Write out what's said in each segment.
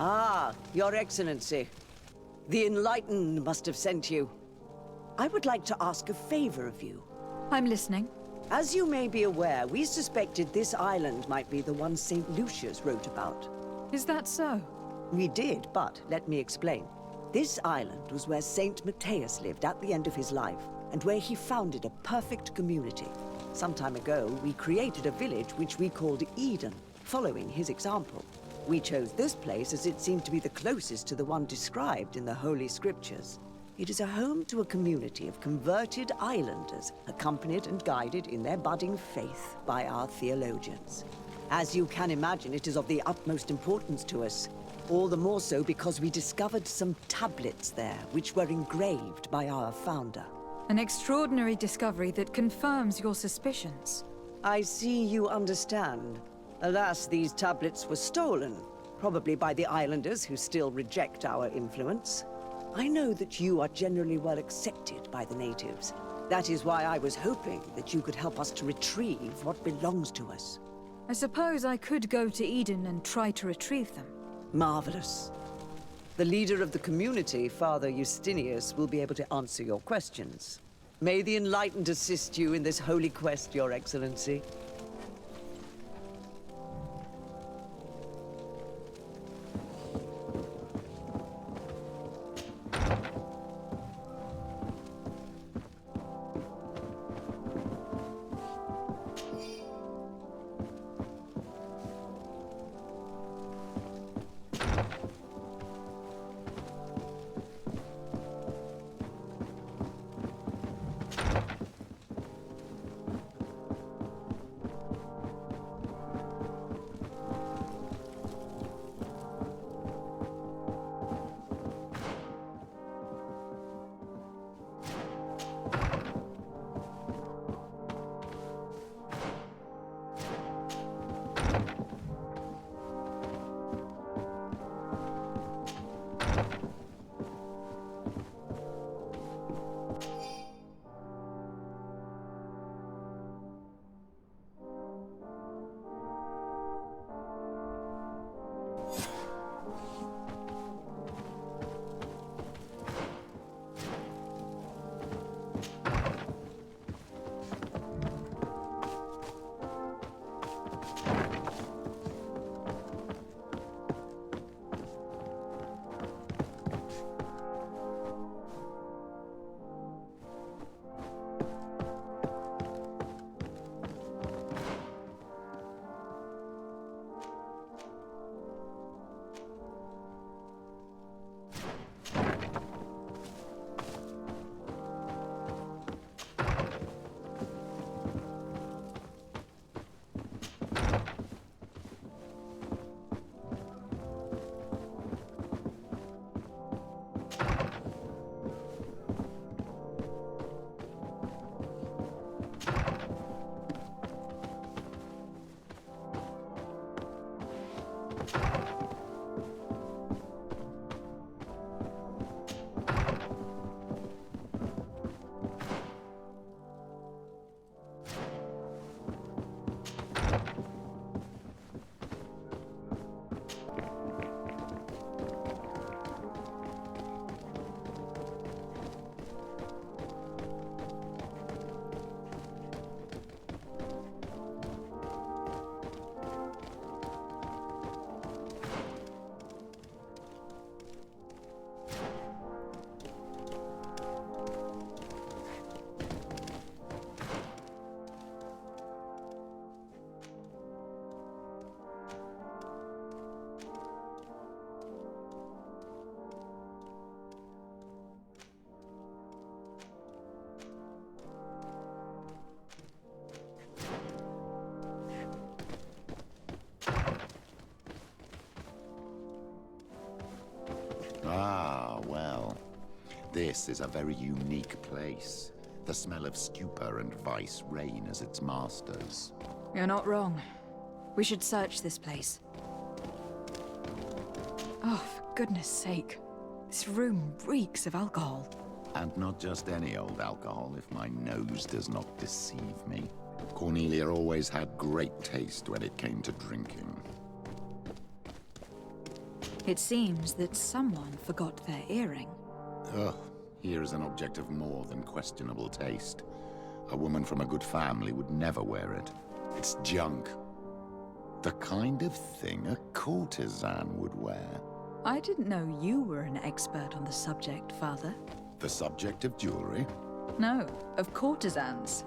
Ah, Your Excellency. The Enlightened must have sent you. I would like to ask a favor of you. I'm listening. As you may be aware, we suspected this island might be the one St. Lucius wrote about. Is that so? We did, but let me explain. This island was where Saint Matthias lived at the end of his life, and where he founded a perfect community. Some time ago, we created a village which we called Eden, following his example. We chose this place as it seemed to be the closest to the one described in the Holy Scriptures. It is a home to a community of converted islanders, accompanied and guided in their budding faith by our theologians. As you can imagine, it is of the utmost importance to us. All the more so because we discovered some tablets there, which were engraved by our founder. An extraordinary discovery that confirms your suspicions. I see you understand. Alas, these tablets were stolen, probably by the islanders who still reject our influence. I know that you are generally well accepted by the natives. That is why I was hoping that you could help us to retrieve what belongs to us. I suppose I could go to Eden and try to retrieve them. Marvelous. The leader of the community, Father Justinius, will be able to answer your questions. May the Enlightened assist you in this holy quest, Your Excellency. Ah, well. This is a very unique place. The smell of stupor and vice reign as its masters. You're not wrong. We should search this place. Oh, for goodness sake. This room reeks of alcohol. And not just any old alcohol, if my nose does not deceive me. Cornelia always had great taste when it came to drinking. It seems that someone forgot their earring. Ugh, here is an object of more than questionable taste. A woman from a good family would never wear it. It's junk. The kind of thing a courtesan would wear. I didn't know you were an expert on the subject, Father. The subject of jewelry? No, of courtesans.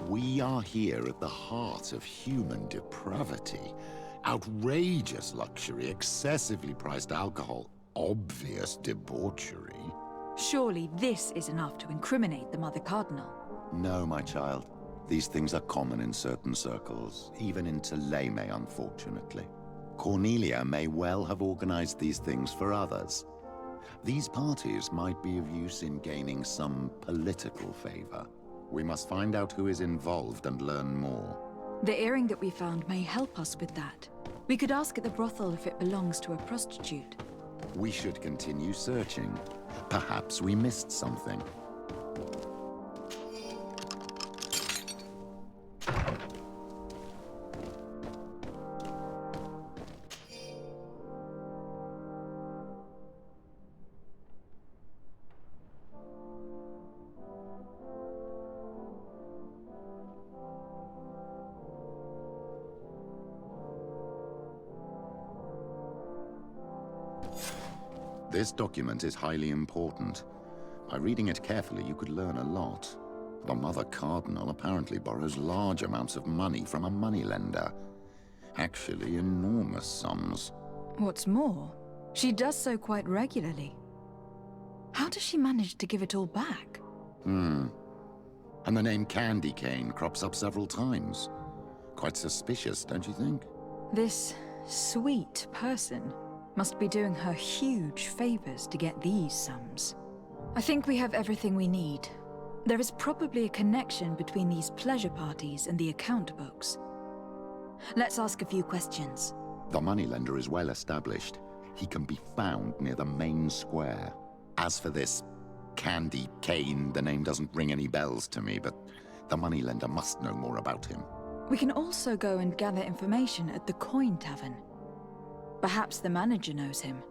We are here at the heart of human depravity. Outrageous luxury, excessively priced alcohol, obvious debauchery. Surely this is enough to incriminate the Mother Cardinal. No, my child. These things are common in certain circles, even in Thélème, unfortunately. Cornelia may well have organized these things for others. These parties might be of use in gaining some political favor. We must find out who is involved and learn more. The earring that we found may help us with that. We could ask at the brothel if it belongs to a prostitute. We should continue searching. Perhaps we missed something. This document is highly important. By reading it carefully, you could learn a lot. The Mother Cardinal apparently borrows large amounts of money from a moneylender. Actually, enormous sums. What's more, she does so quite regularly. How does she manage to give it all back? And the name Candy Cane crops up several times. Quite suspicious, don't you think? This sweet person must be doing her huge favors to get these sums. I think we have everything we need. There is probably a connection between these pleasure parties and the account books. Let's ask a few questions. The moneylender is well established. He can be found near the main square. As for this Candy Cane, the name doesn't ring any bells to me, but the moneylender must know more about him. We can also go and gather information at the Coin Tavern. Perhaps the manager knows him.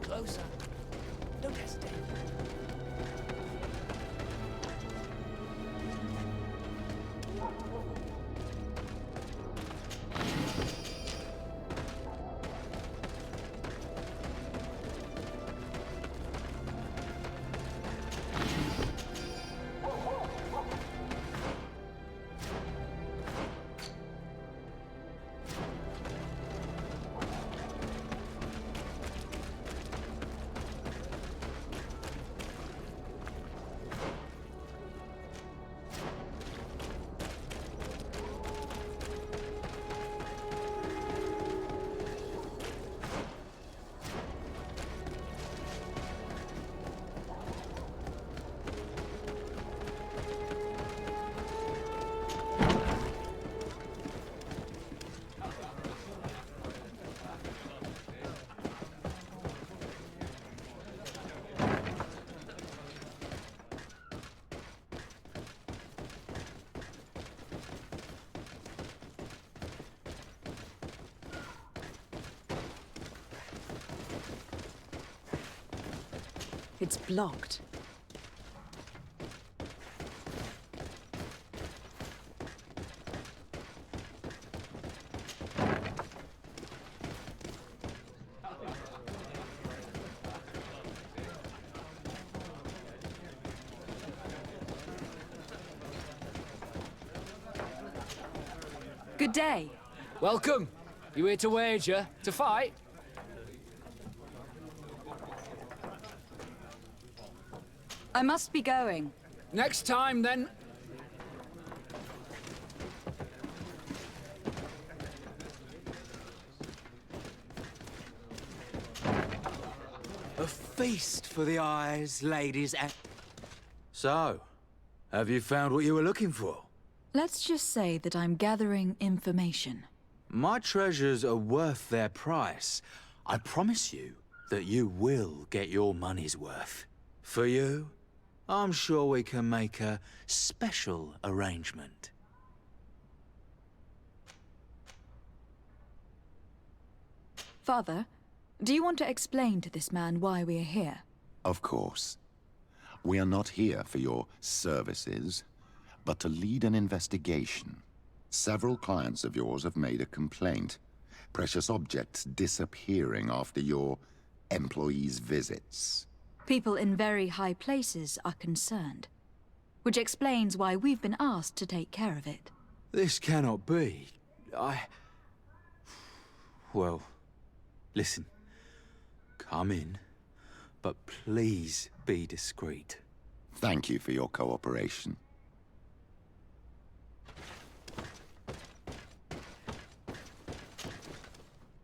Closer. Don't hesitate. It's blocked. Good day. Welcome. You here to wager? To fight? I must be going. Next time, then. A feast for the eyes, ladies, and... So, have you found what you were looking for? Let's just say that I'm gathering information. My treasures are worth their price. I promise you that you will get your money's worth. For you, I'm sure we can make a special arrangement. Father, do you want to explain to this man why we are here? Of course. We are not here for your services, but to lead an investigation. Several clients of yours have made a complaint. Precious objects disappearing after your employees' visits. People in very high places are concerned, which explains why we've been asked to take care of it. This cannot be. Well, listen. Come in, but please be discreet. Thank you for your cooperation.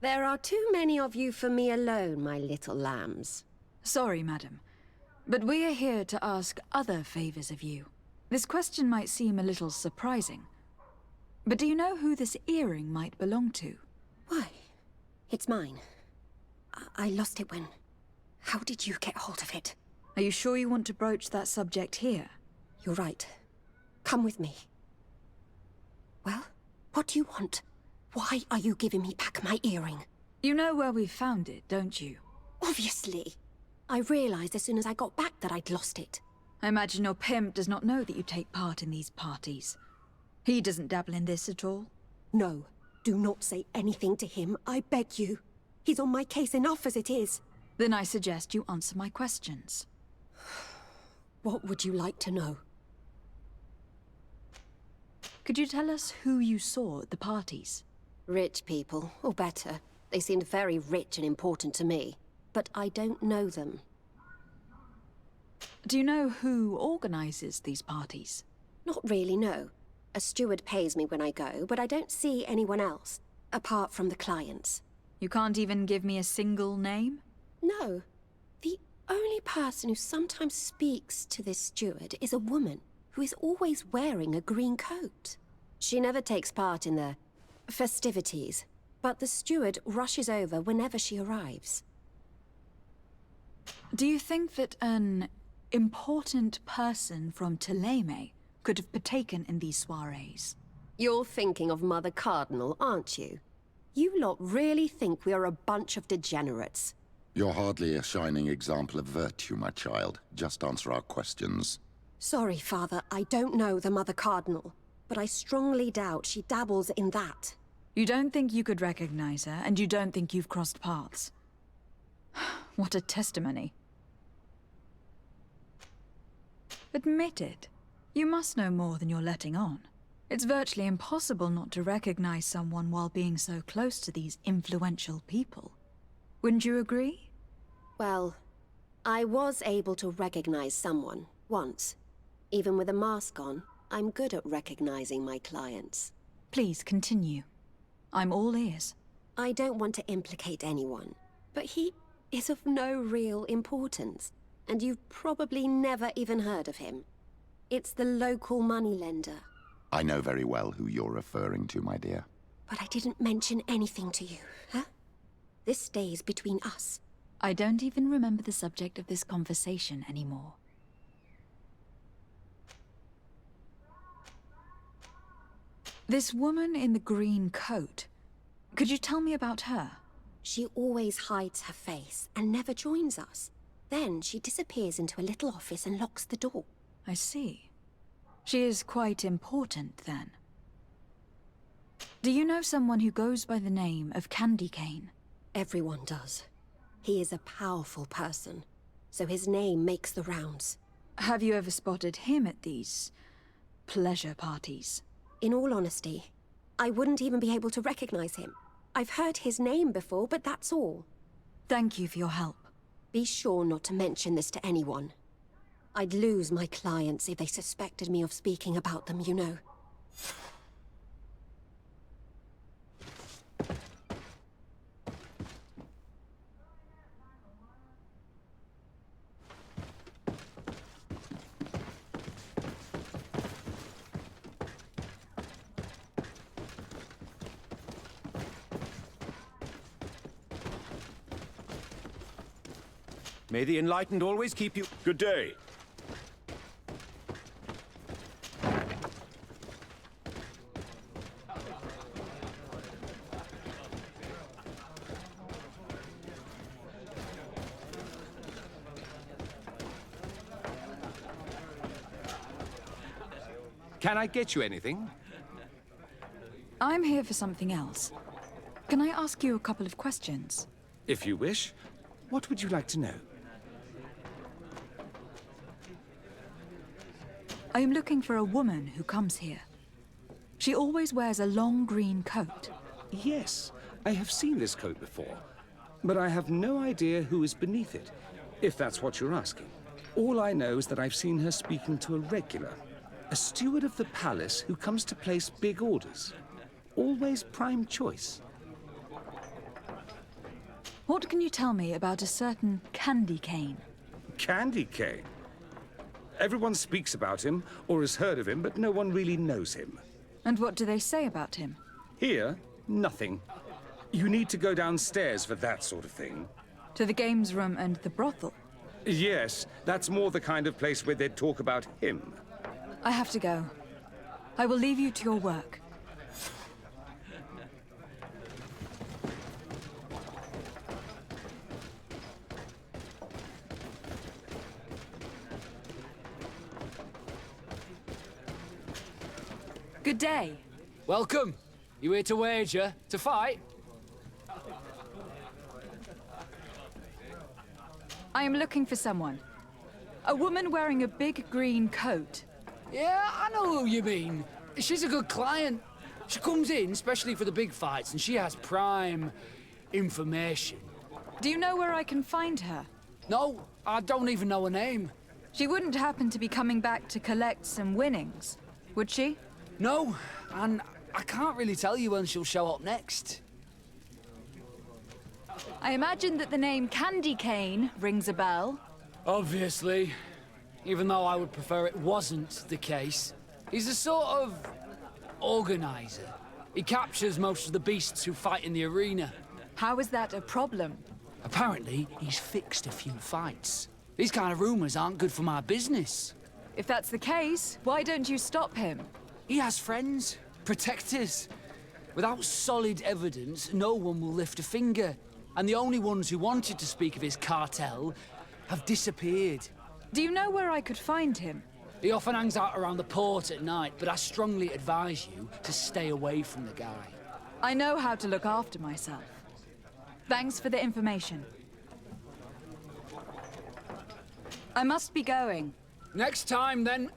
There are too many of you for me alone, my little lambs. Sorry, madam, but we are here to ask other favors of you. This question might seem a little surprising, but do you know who this earring might belong to? Why? It's mine. I lost it when... How did you get hold of it? Are you sure you want to broach that subject here? You're right. Come with me. Well, what do you want? Why are you giving me back my earring? You know where we found it, don't you? Obviously. I realized as soon as I got back that I'd lost it. I imagine your pimp does not know that you take part in these parties. He doesn't dabble in this at all? No. Do not say anything to him, I beg you. He's on my case enough as it is. Then I suggest you answer my questions. What would you like to know? Could you tell us who you saw at the parties? Rich people, or better. They seemed very rich and important to me. But I don't know them. Do you know who organizes these parties? Not really, no. A steward pays me when I go, but I don't see anyone else, apart from the clients. You can't even give me a single name? No. The only person who sometimes speaks to this steward is a woman who is always wearing a green coat. She never takes part in the festivities, but the steward rushes over whenever she arrives. Do you think that an important person from Thélème could have partaken in these soirees? You're thinking of Mother Cardinal, aren't you? You lot really think we are a bunch of degenerates. You're hardly a shining example of virtue, my child. Just answer our questions. Sorry, Father, I don't know the Mother Cardinal, but I strongly doubt she dabbles in that. You don't think you could recognize her, and you don't think you've crossed paths. What a testimony. Admit it. You must know more than you're letting on. It's virtually impossible not to recognize someone while being so close to these influential people. Wouldn't you agree? Well, I was able to recognize someone, once. Even with a mask on, I'm good at recognizing my clients. Please continue. I'm all ears. I don't want to implicate anyone, but he is of no real importance, and you've probably never even heard of him. It's the local moneylender. I know very well who you're referring to, my dear. But I didn't mention anything to you, huh? This stays between us. I don't even remember the subject of this conversation anymore. This woman in the green coat, could you tell me about her? She always hides her face and never joins us. Then she disappears into a little office and locks the door. I see. She is quite important, then. Do you know someone who goes by the name of Candy Cane? Everyone does. He is a powerful person, so his name makes the rounds. Have you ever spotted him at these pleasure parties? In all honesty, I wouldn't even be able to recognize him. I've heard his name before, but that's all. Thank you for your help. Be sure not to mention this to anyone. I'd lose my clients if they suspected me of speaking about them, you know. May the Enlightened always keep you... Good day. Can I get you anything? I'm here for something else. Can I ask you a couple of questions? If you wish. What would you like to know? I am looking for a woman who comes here. She always wears a long green coat. Yes, I have seen this coat before, but I have no idea who is beneath it, if that's what you're asking. All I know is that I've seen her speaking to a regular, a steward of the palace who comes to place big orders. Always prime choice. What can you tell me about a certain Candy Cane? Candy Cane. Everyone speaks about him, or has heard of him, but no one really knows him. And what do they say about him? Here, nothing. You need to go downstairs for that sort of thing. To the games room and the brothel? Yes, that's more the kind of place where they'd talk about him. I have to go. I will leave you to your work. Good day. Welcome. You here to wager? To fight? I am looking for someone. A woman wearing a big green coat. Yeah, I know who you mean. She's a good client. She comes in, especially for the big fights, and she has prime information. Do you know where I can find her? No, I don't even know her name. She wouldn't happen to be coming back to collect some winnings, would she? No, and I can't really tell you when she'll show up next. I imagine that the name Candy Cane rings a bell. Obviously. Even though I would prefer it wasn't the case. He's a sort of organizer. He captures most of the beasts who fight in the arena. How is that a problem? Apparently, he's fixed a few fights. These kind of rumors aren't good for my business. If that's the case, why don't you stop him? He has friends, protectors. Without solid evidence, no one will lift a finger. And the only ones who wanted to speak of his cartel have disappeared. Do you know where I could find him? He often hangs out around the port at night, but I strongly advise you to stay away from the guy. I know how to look after myself. Thanks for the information. I must be going. Next time, then.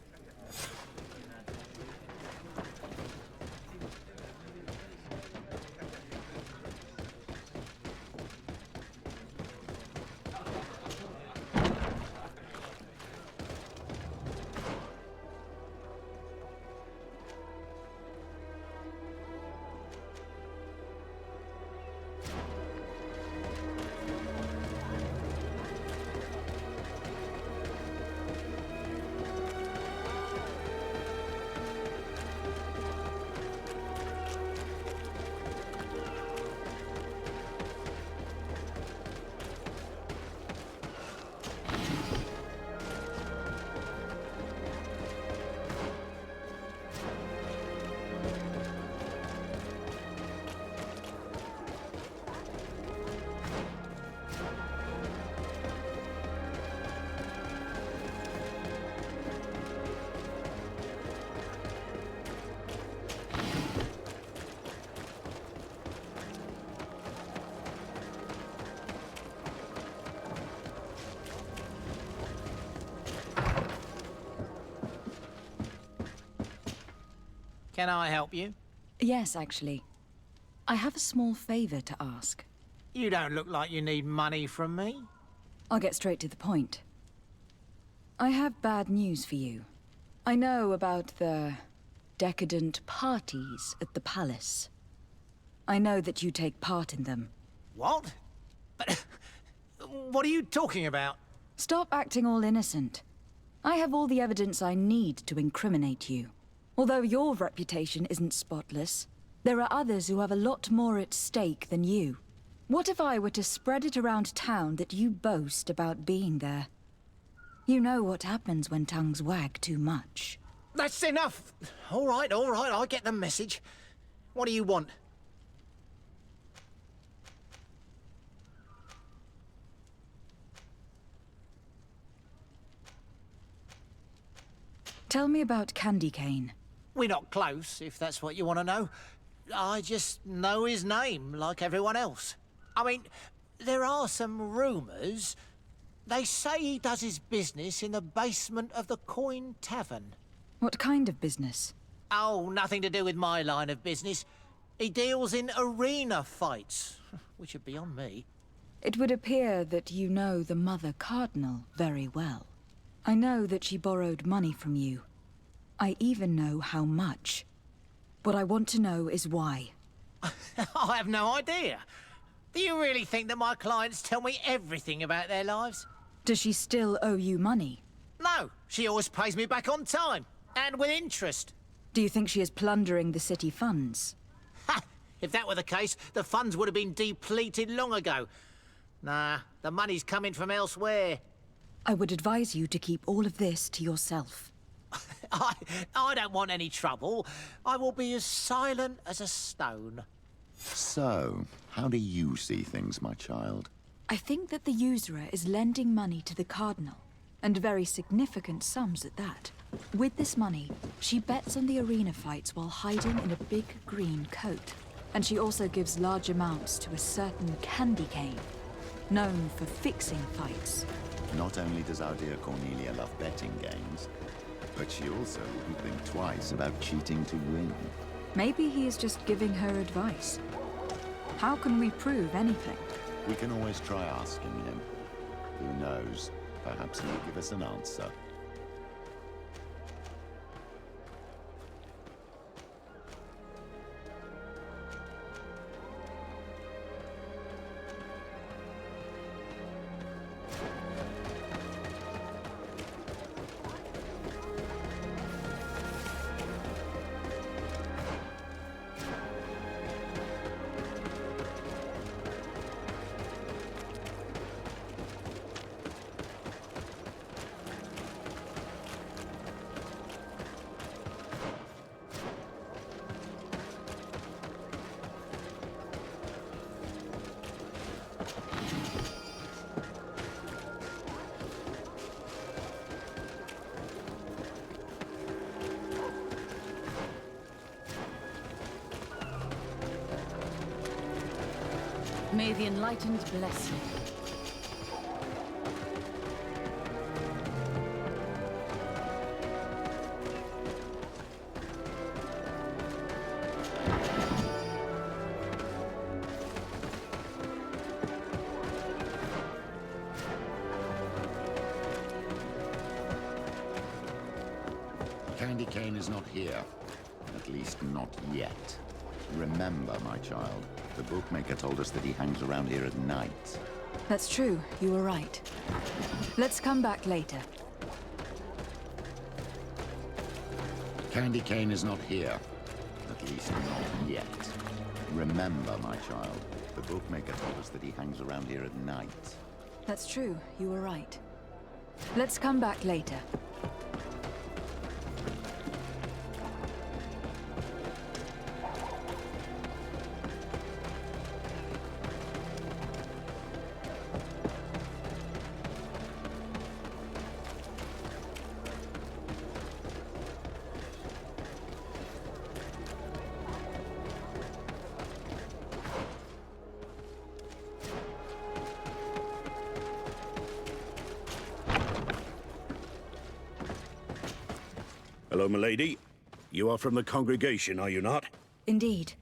Can I help you? Yes, actually. I have a small favor to ask. You don't look like you need money from me. I'll get straight to the point. I have bad news for you. I know about the decadent parties at the palace. I know that you take part in them. What? But what are you talking about? Stop acting all innocent. I have all the evidence I need to incriminate you. Although your reputation isn't spotless, there are others who have a lot more at stake than you. What if I were to spread it around town that you boast about being there? You know what happens when tongues wag too much. That's enough! All right, I get the message. What do you want? Tell me about Candy Cane. We're not close, if that's what you want to know. I just know his name, like everyone else. I mean, there are some rumours. They say he does his business in the basement of the Coin Tavern. What kind of business? Oh, nothing to do with my line of business. He deals in arena fights, which are beyond me. It would appear that you know the Mother Cardinal very well. I know that she borrowed money from you. I even know how much. What I want to know is why. I have no idea. Do you really think that my clients tell me everything about their lives? Does she still owe you money? No, she always pays me back on time, and with interest. Do you think she is plundering the city funds? Ha! If that were the case, the funds would have been depleted long ago. Nah, the money's coming from elsewhere. I would advise you to keep all of this to yourself. I don't want any trouble. I will be as silent as a stone. So, how do you see things, my child? I think that the usurer is lending money to the Cardinal, and very significant sums at that. With this money, she bets on the arena fights while hiding in a big green coat. And she also gives large amounts to a certain Candy Cane, known for fixing fights. Not only does our dear Cornelia love betting games, but she also wouldn't think twice about cheating to win. Maybe he is just giving her advice. How can we prove anything? We can always try asking him. Who knows? Perhaps he'll give us an answer. May the Enlightened bless you. Candy Cane is not here. At least not yet. Remember, my child, the bookmaker told us that he hangs around here at night. That's true, you were right. Let's come back later. Candy Cane is not here. At least not yet. Remember, my child, the bookmaker told us that he hangs around here at night. That's true, you were right. Let's come back later. Hello, milady. You are from the congregation, are you not? Indeed.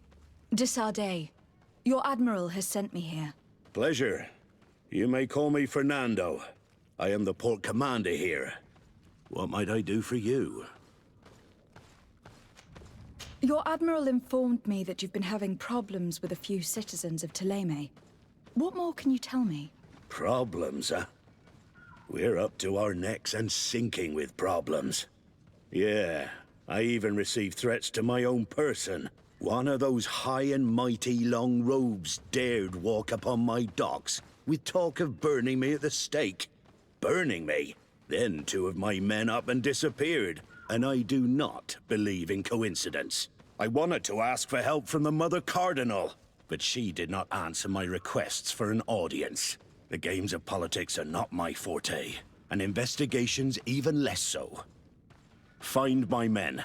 De Sardet. Your admiral has sent me here. Pleasure. You may call me Fernando. I am the port commander here. What might I do for you? Your admiral informed me that you've been having problems with a few citizens of Thélème. What more can you tell me? Problems, huh? We're up to our necks and sinking with problems. Yeah, I even received threats to my own person. One of those high and mighty long robes dared walk upon my docks with talk of burning me at the stake. Burning me? Then two of my men up and disappeared. And I do not believe in coincidence. I wanted to ask for help from the Mother Cardinal, but she did not answer my requests for an audience. The games of politics are not my forte, and investigations even less so. Find my men.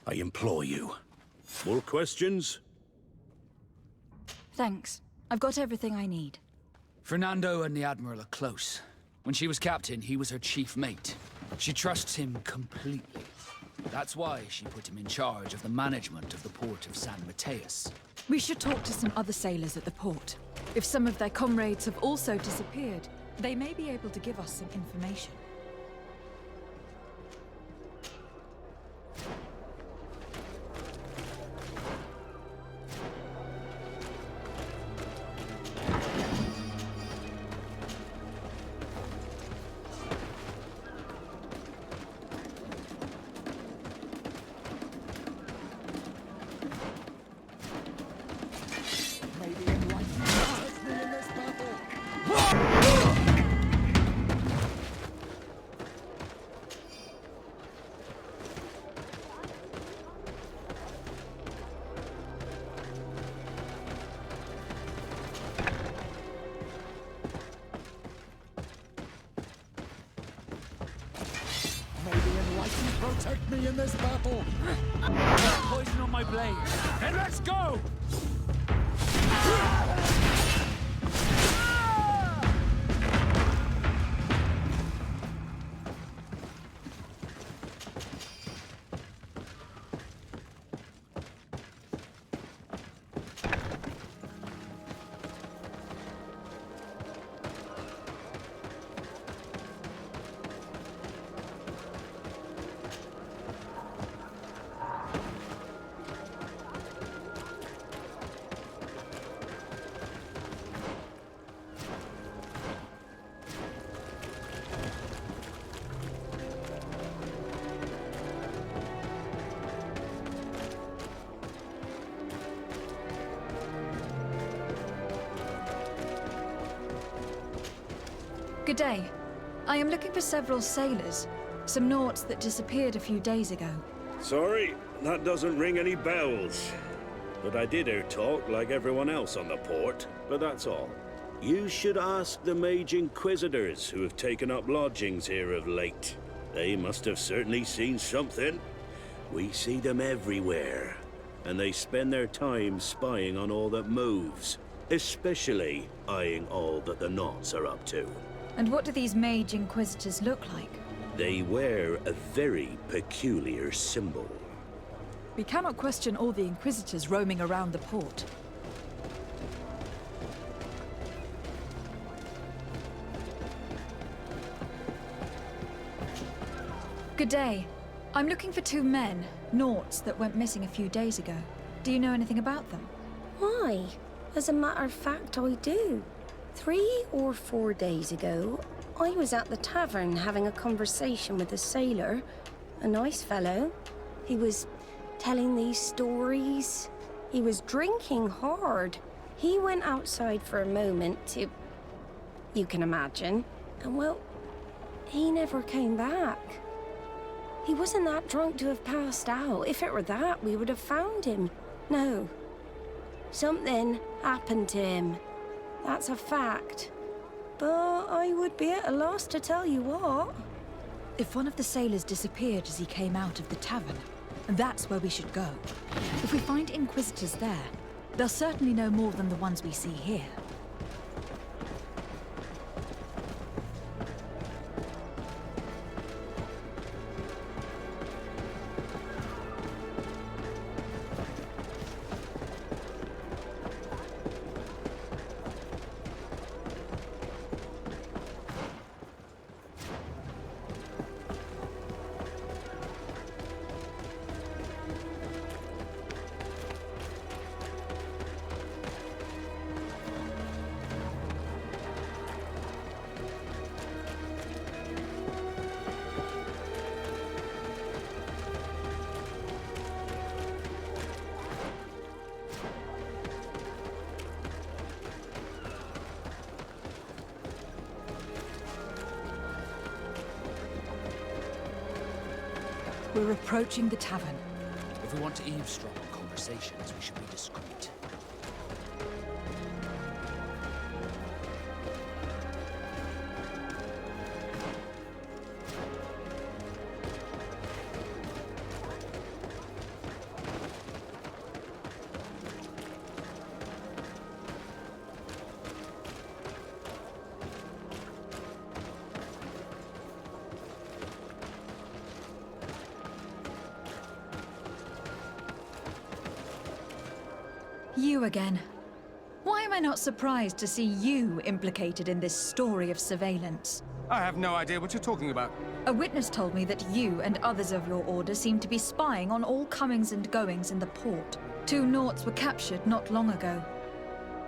I implore you. More questions? Thanks. I've got everything I need. Fernando and the Admiral are close. When she was captain, he was her chief mate. She trusts him completely. That's why she put him in charge of the management of the port of San Mateus. We should talk to some other sailors at the port. If some of their comrades have also disappeared, they may be able to give us some information. Protect me in this battle! Poison on my blade, and let's go! Good day. I am looking for several sailors. Some naughts that disappeared a few days ago. Sorry, that doesn't ring any bells. But I did hear talk like everyone else on the port, but that's all. You should ask the mage inquisitors who have taken up lodgings here of late. They must have certainly seen something. We see them everywhere, and they spend their time spying on all that moves, especially eyeing all that the Naughts are up to. And what do these mage inquisitors look like? They wear a very peculiar symbol. We cannot question all the inquisitors roaming around the port. Good day. I'm looking for two men, Naughts, that went missing a few days ago. Do you know anything about them? Why? As a matter of fact, I do. 3 or 4 days ago, I was at the tavern having a conversation with a sailor. A nice fellow. He was telling these stories. He was drinking hard. He went outside for a moment to... you can imagine. And well, he never came back. He wasn't that drunk to have passed out. If it were that, we would have found him. No. Something happened to him. That's a fact. But I would be at a loss to tell you what. If one of the sailors disappeared as he came out of the tavern, that's where we should go. If we find inquisitors there, they'll certainly know more than the ones we see here. We're approaching the tavern. If we want to eavesdrop on conversations, we should be discreet. You again. Why am I not surprised to see you implicated in this story of surveillance? I have no idea what you're talking about. A witness told me that you and others of your order seem to be spying on all comings and goings in the port. 2 Naughts were captured not long ago.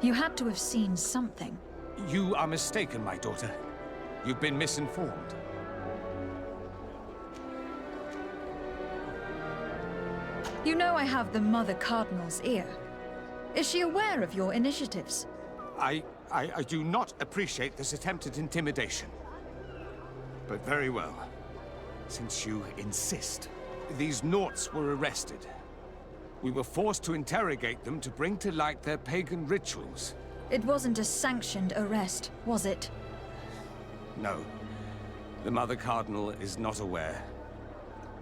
You had to have seen something. You are mistaken, my daughter. You've been misinformed. You know I have the Mother Cardinal's ear. Is she aware of your initiatives? I do not appreciate this attempted intimidation. But very well. Since you insist, these Naughts were arrested. We were forced to interrogate them to bring to light their pagan rituals. It wasn't a sanctioned arrest, was it? No. The Mother Cardinal is not aware.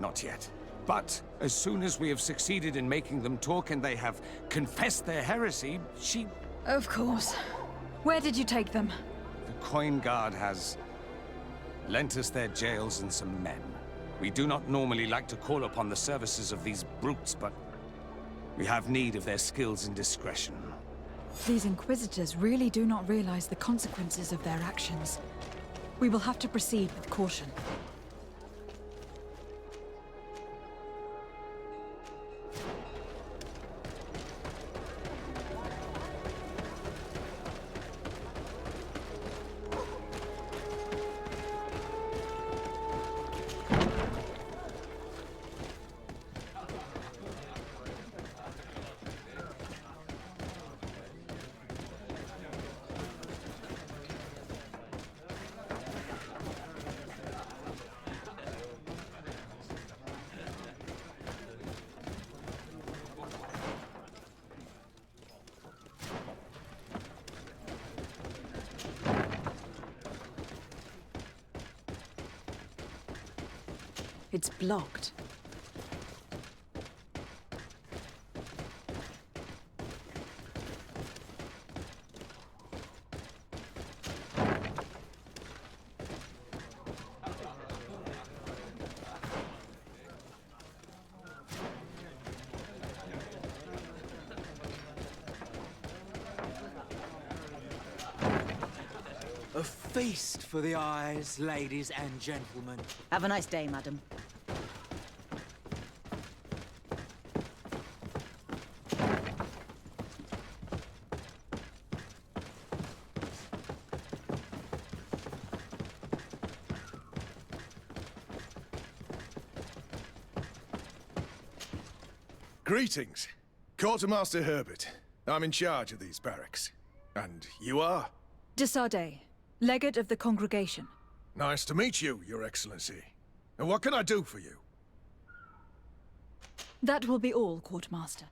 Not yet. But as soon as we have succeeded in making them talk and they have confessed their heresy, she... Of course. Where did you take them? The Coin Guard has lent us their jails and some men. We do not normally like to call upon the services of these brutes, but we have need of their skills and discretion. These Inquisitors really do not realize the consequences of their actions. We will have to proceed with caution. It's blocked. A feast for the eyes, ladies and gentlemen. Have a nice day, madam. Greetings. Quartermaster Herbert. I'm in charge of these barracks. And you are? Desardet, legate of the congregation. Nice to meet you, Your Excellency. And what can I do for you? That will be all, Quartermaster.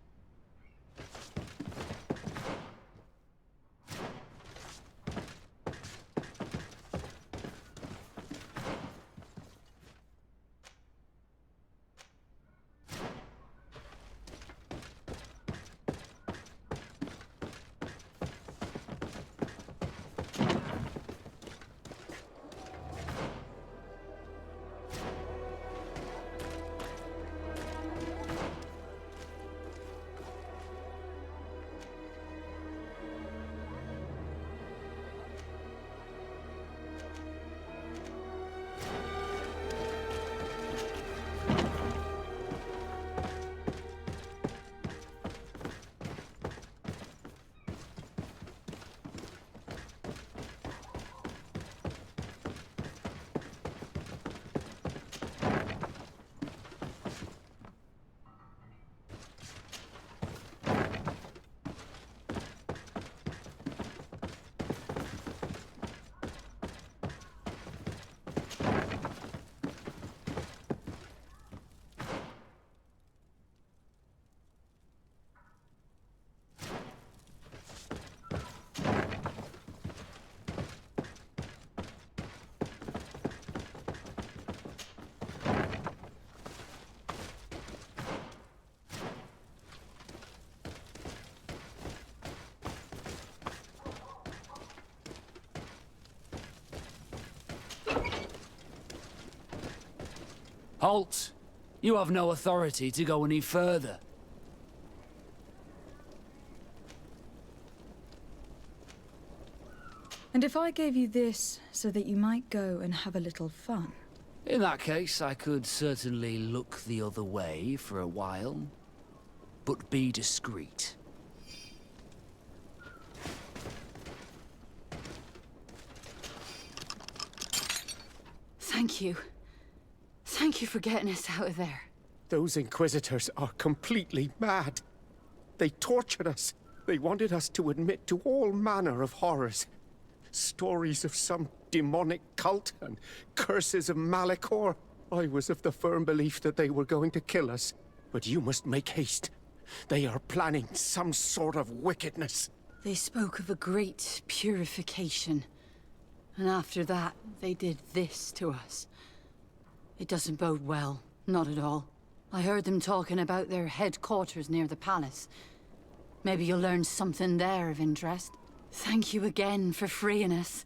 Halt! You have no authority to go any further. And if I gave you this so that you might go and have a little fun? In that case, I could certainly look the other way for a while. But be discreet. Thank you. Thank you for getting us out of there. Those Inquisitors are completely mad. They tortured us. They wanted us to admit to all manner of horrors. Stories of some demonic cult and curses of Malachor. I was of the firm belief that they were going to kill us. But you must make haste. They are planning some sort of wickedness. They spoke of a great purification. And after that, they did this to us. It doesn't bode well. Not at all. I heard them talking about their headquarters near the palace. Maybe you'll learn something there of interest. Thank you again for freeing us.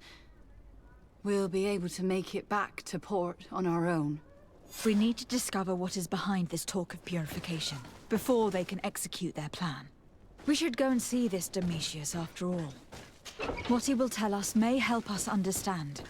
We'll be able to make it back to port on our own. We need to discover what is behind this talk of purification, before they can execute their plan. We should go and see this Domitius after all. What he will tell us may help us understand.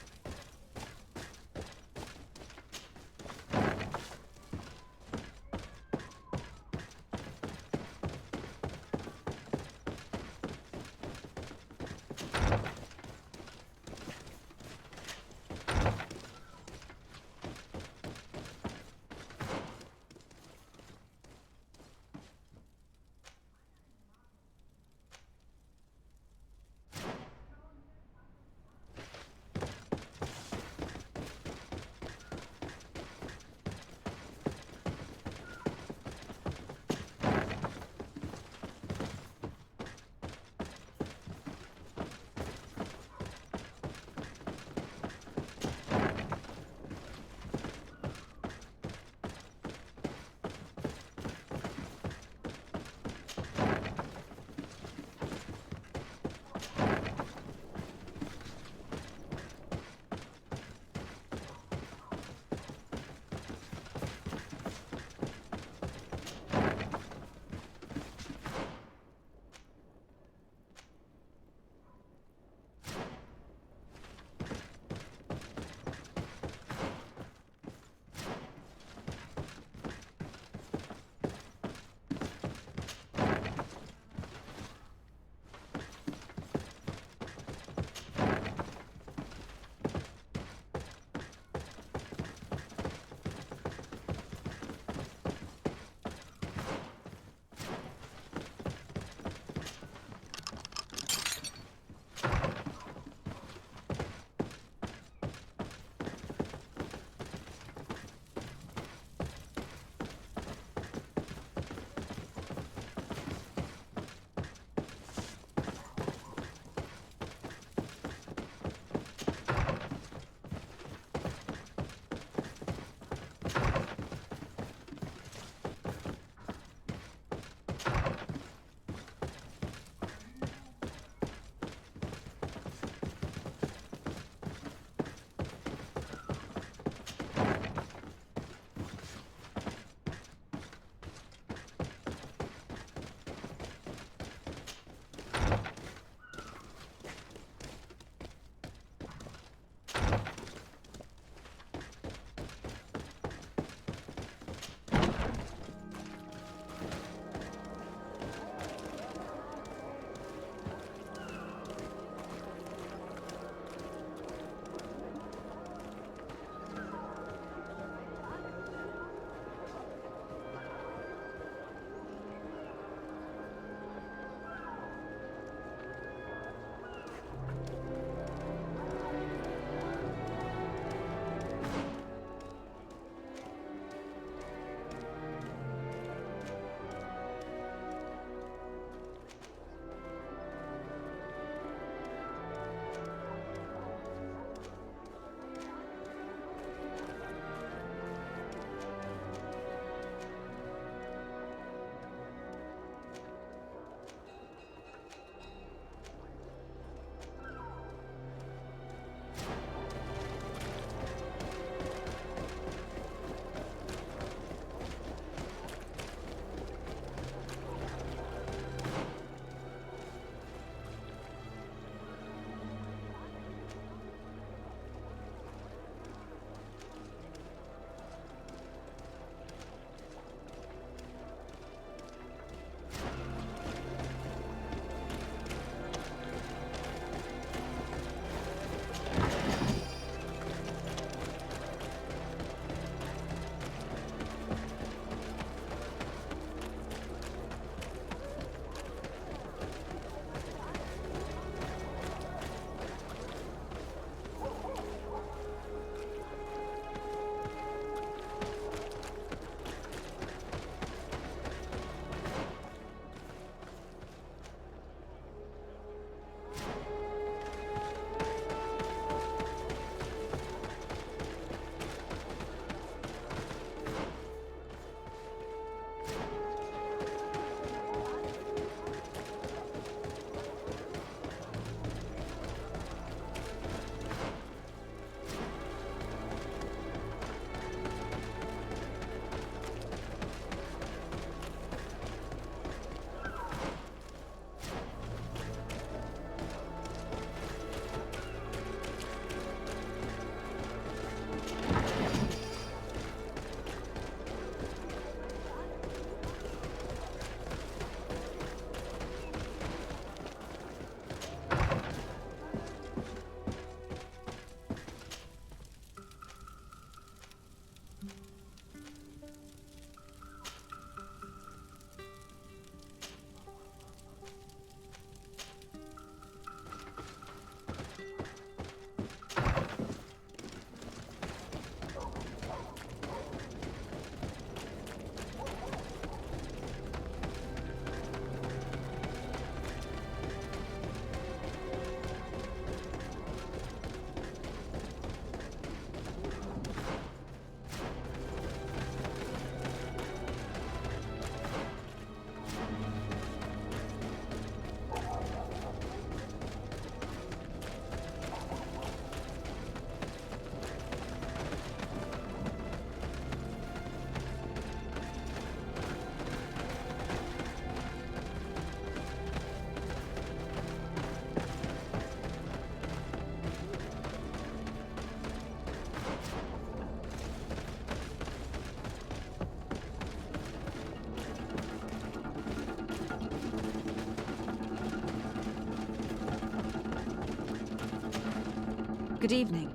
Good evening.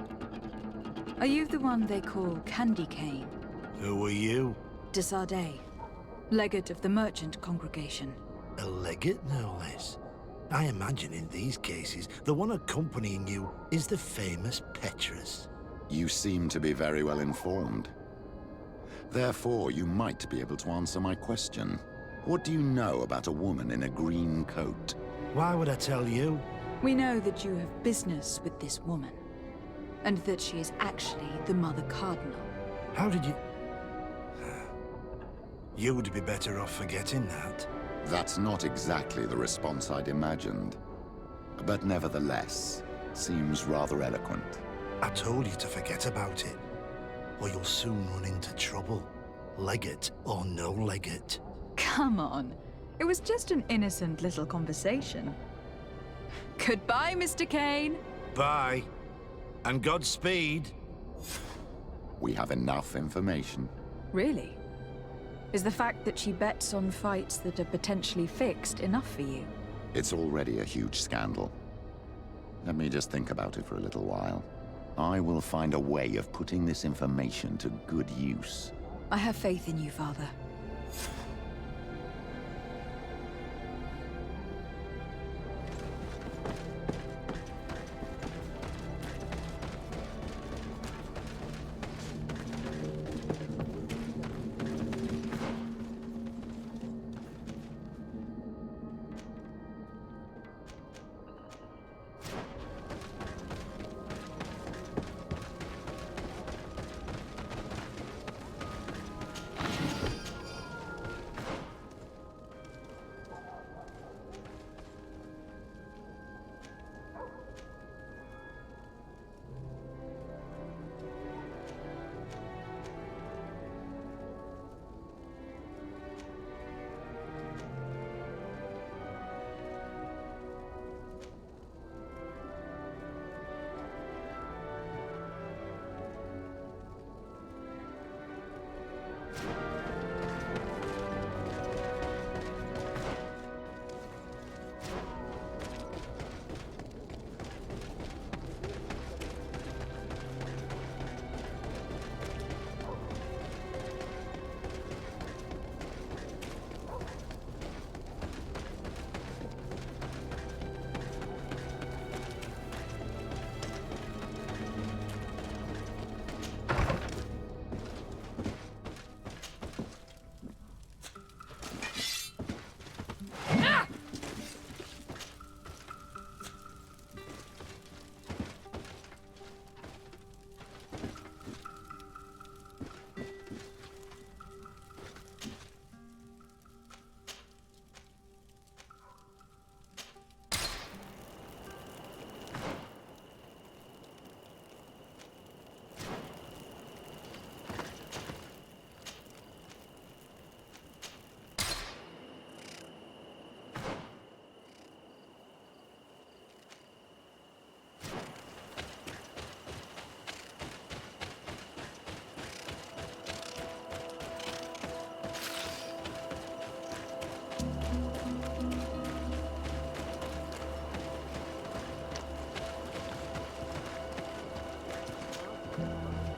Are you the one they call Candy Cane? Who are you? Desardet, legate of the merchant congregation. A legate, no less. I imagine in these cases, the one accompanying you is the famous Petrus. You seem to be very well informed. Therefore, you might be able to answer my question. What do you know about a woman in a green coat? Why would I tell you? We know that you have business with this woman, and that she is actually the Mother Cardinal. How did you... You would be better off forgetting that. That's not exactly the response I'd imagined. But nevertheless, seems rather eloquent. I told you to forget about it, or you'll soon run into trouble. Legate or no legate. Come on. It was just an innocent little conversation. Goodbye, Mr. Kane. Bye. And Godspeed. We have enough information. Really? Is the fact that she bets on fights that are potentially fixed enough for you? It's already a huge scandal. Let me just think about it for a little while. I will find a way of putting this information to good use. I have faith in you, Father.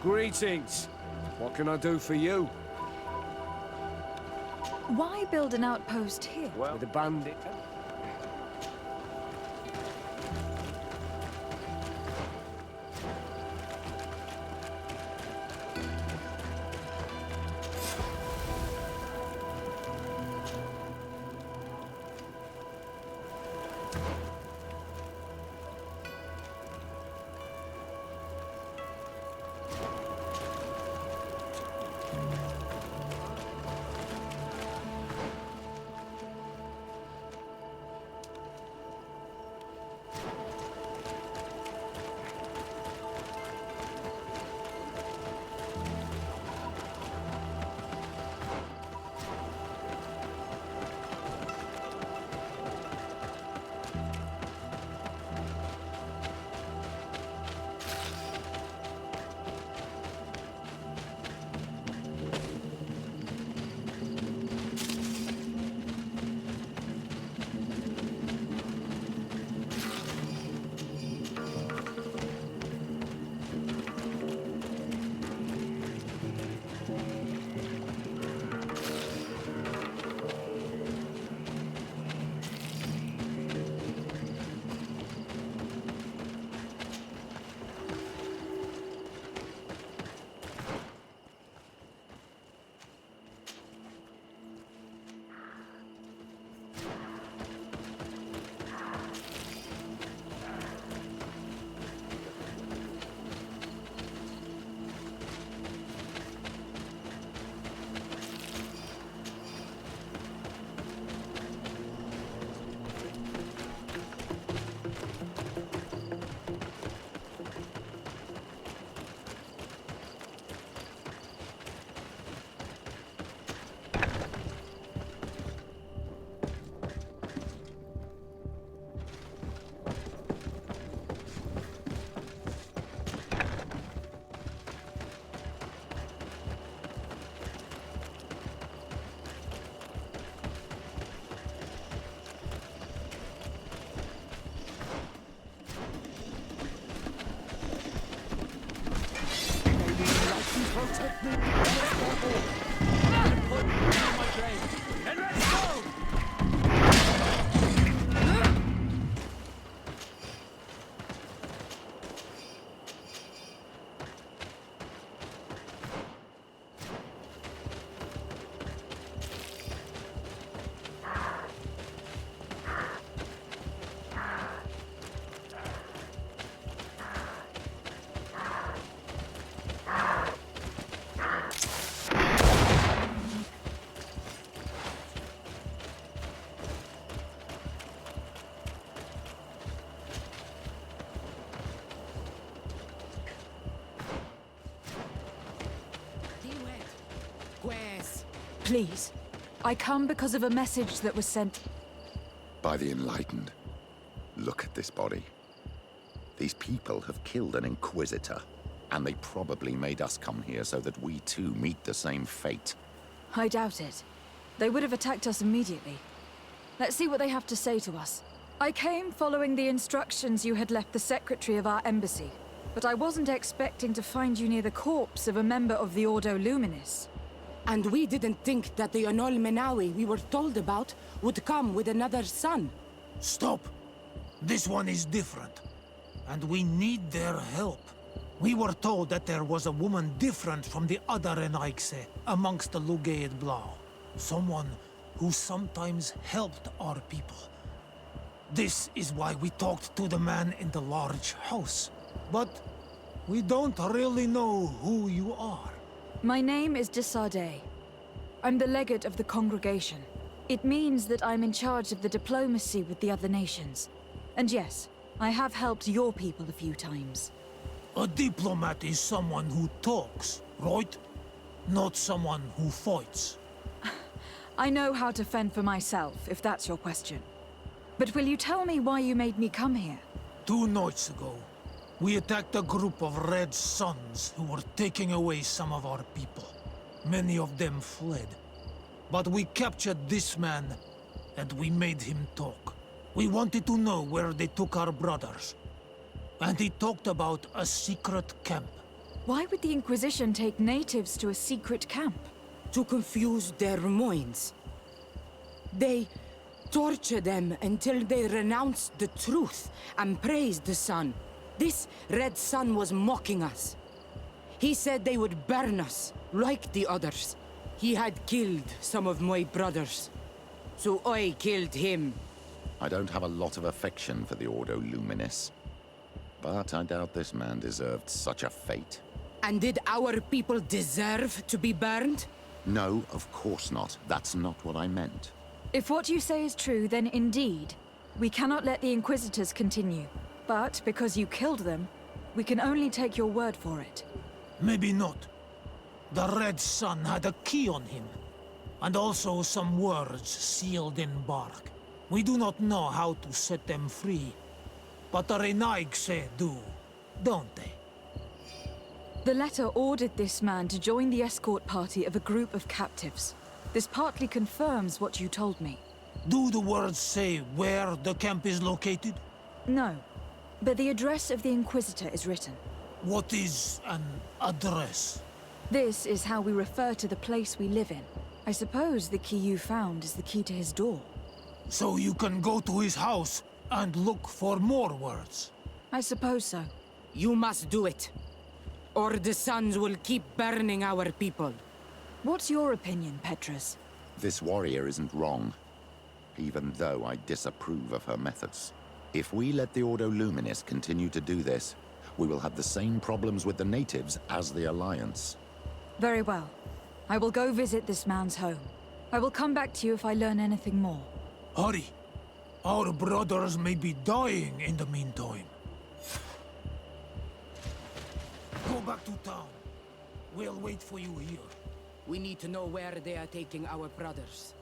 Greetings. What can I do for you? Why build an outpost here? Well, the bandit. Put me on my grave, and let's go! Please. I come because of a message that was sent. By the Enlightened. Look at this body. These people have killed an Inquisitor, and they probably made us come here so that we too meet the same fate. I doubt it. They would have attacked us immediately. Let's see what they have to say to us. I came following the instructions you had left the secretary of our embassy, but I wasn't expecting to find you near the corpse of a member of the Ordo Luminis. And we didn't think that the Anol Menawi we were told about would come with another son. Stop! This one is different. And we need their help. We were told that there was a woman different from the other Renaigse amongst the Lugaid Blau. Someone who sometimes helped our people. This is why we talked to the man in the large house. But we don't really know who you are. My name is Desardet. I'm the legate of the congregation. It means that I'm in charge of the diplomacy with the other nations. And yes, I have helped your people a few times. A diplomat is someone who talks, right? Not someone who fights. I know how to fend for myself, if that's your question. But will you tell me why you made me come here? 2 nights ago, we attacked a group of Red Suns who were taking away some of our people. Many of them fled. But we captured this man, and we made him talk. We wanted to know where they took our brothers. And he talked about a secret camp. Why would the Inquisition take natives to a secret camp? To confuse their minds. They torture them until they renounce the truth and praise the sun. This Red Sun was mocking us. He said they would burn us, like the others. He had killed some of my brothers, so I killed him. I don't have a lot of affection for the Ordo Luminis, but I doubt this man deserved such a fate. And did our people deserve to be burned? No, of course not. That's not what I meant. If what you say is true, then indeed, we cannot let the Inquisitors continue. But because you killed them, we can only take your word for it. Maybe not. The Red Sun had a key on him, and also some words sealed in bark. We do not know how to set them free, but the Renaigse do, don't they? The letter ordered this man to join the escort party of a group of captives. This partly confirms what you told me. Do the words say where the camp is located? No, but the address of the Inquisitor is written. What is an address? This is how we refer to the place we live in. I suppose the key you found is the key to his door. So you can go to his house and look for more words? I suppose so. You must do it, or the suns will keep burning our people. What's your opinion, Petrus? This warrior isn't wrong, even though I disapprove of her methods. If we let the Ordo Luminis continue to do this, we will have the same problems with the natives as the Alliance. Very well. I will go visit this man's home. I will come back to you if I learn anything more. Hurry. Our brothers may be dying in the meantime. Go back to town. We'll wait for you here. We need to know where they are taking our brothers.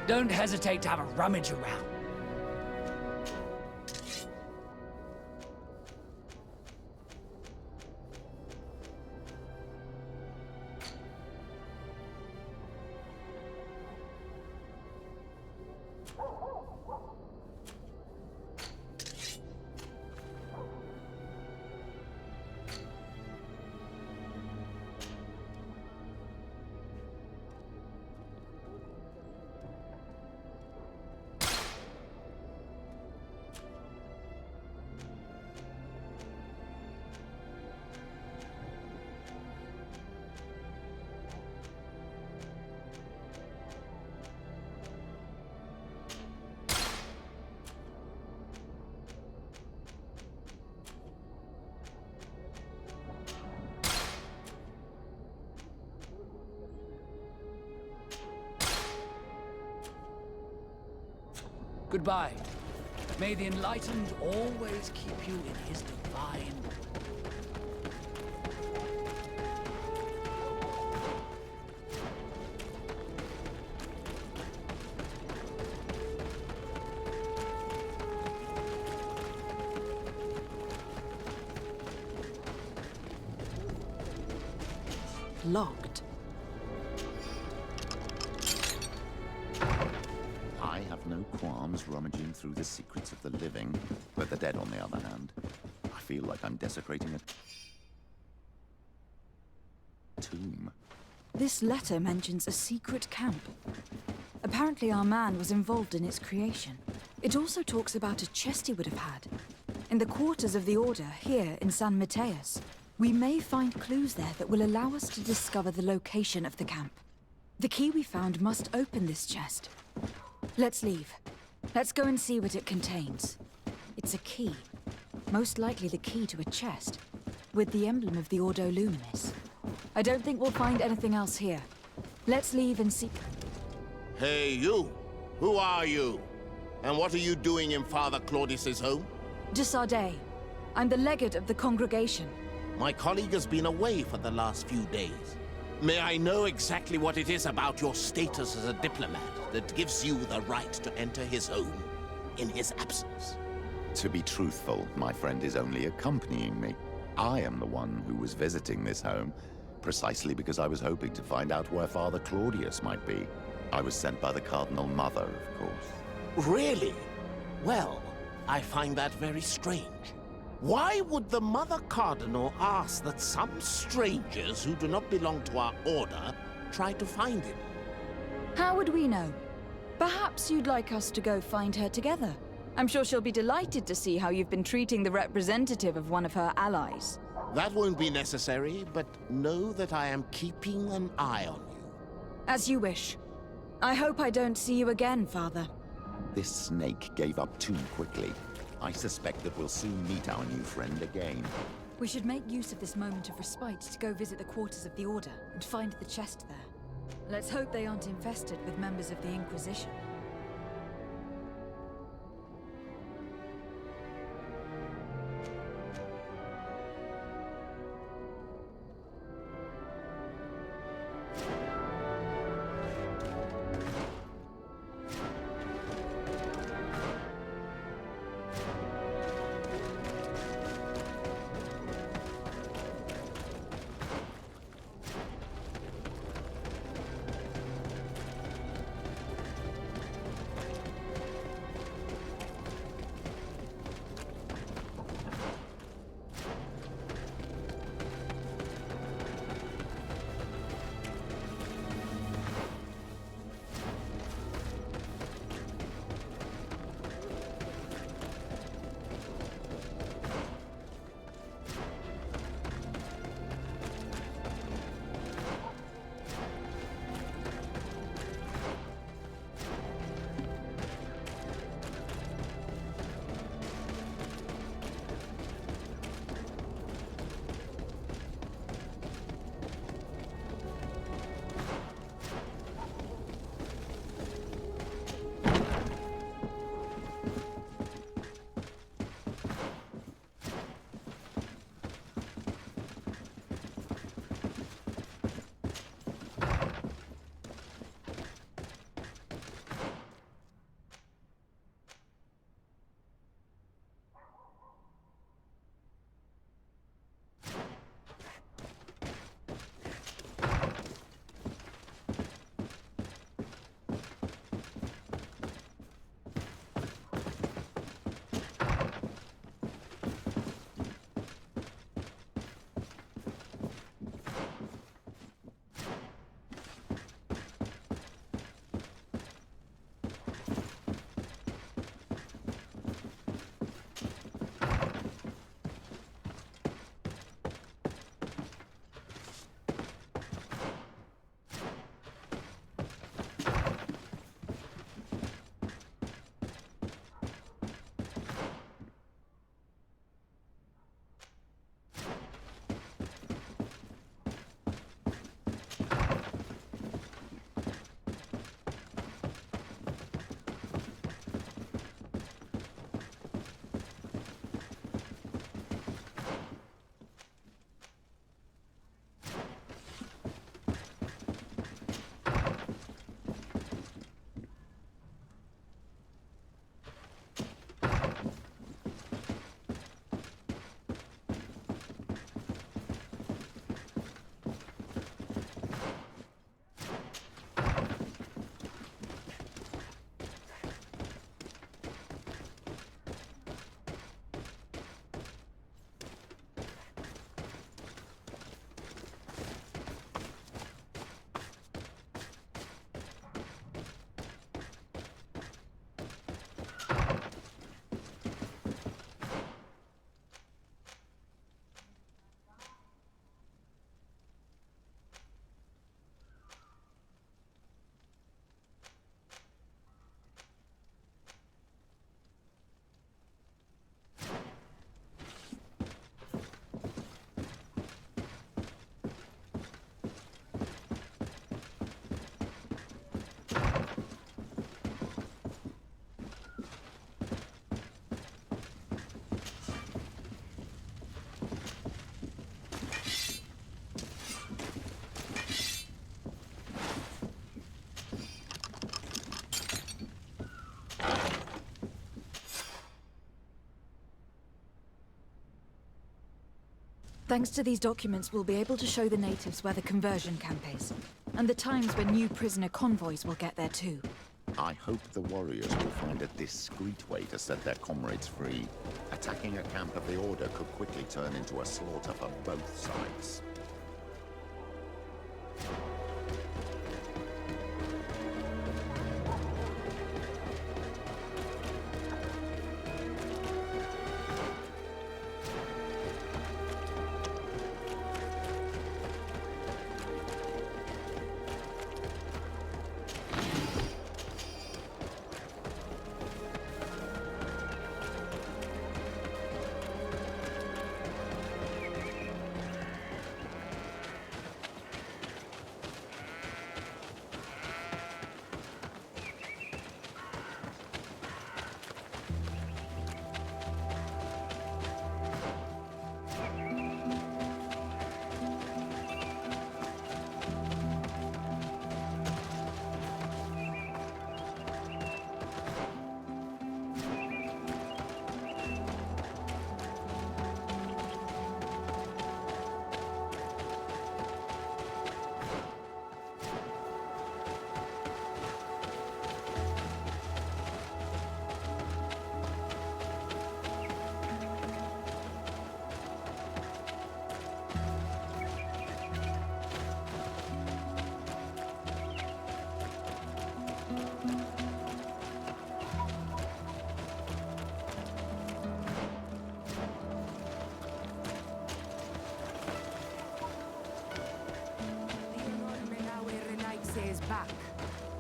Don't hesitate to have a rummage around. Goodbye. May the Enlightened always keep you in his divine... Locked. I have no qualms rummaging through the secrets of the living, but the dead, on the other hand, I feel like I'm desecrating a tomb. This letter mentions a secret camp. Apparently our man was involved in its creation. It also talks about a chest he would have had. In the quarters of the Order, here in San Mateus, we may find clues there that will allow us to discover the location of the camp. The key we found must open this chest. Let's leave. Let's go and see what it contains. It's a key. Most likely the key to a chest, with the emblem of the Ordo Luminis. I don't think we'll find anything else here. Let's leave and see... Hey, you! Who are you? And what are you doing in Father Claudius's home? De Sardet. I'm the legate of the congregation. My colleague has been away for the last few days. May I know exactly what it is about your status as a diplomat that gives you the right to enter his home in his absence? To be truthful, my friend is only accompanying me. I am the one who was visiting this home, precisely because I was hoping to find out where Father Claudius might be. I was sent by the Cardinal Mother, of course. Really? Well, I find that very strange. Why would the Mother Cardinal ask that some strangers who do not belong to our order try to find him? How would we know? Perhaps you'd like us to go find her together. I'm sure she'll be delighted to see how you've been treating the representative of one of her allies. That won't be necessary, but know that I am keeping an eye on you. As you wish. I hope I don't see you again, Father. This snake gave up too quickly. I suspect that we'll soon meet our new friend again. We should make use of this moment of respite to go visit the quarters of the Order and find the chest there. Let's hope they aren't infested with members of the Inquisition. Thanks to these documents, we'll be able to show the natives where the conversion camp is, and the times when new prisoner convoys will get there too. I hope the warriors will find a discreet way to set their comrades free. Attacking a camp of the Order could quickly turn into a slaughter for both sides.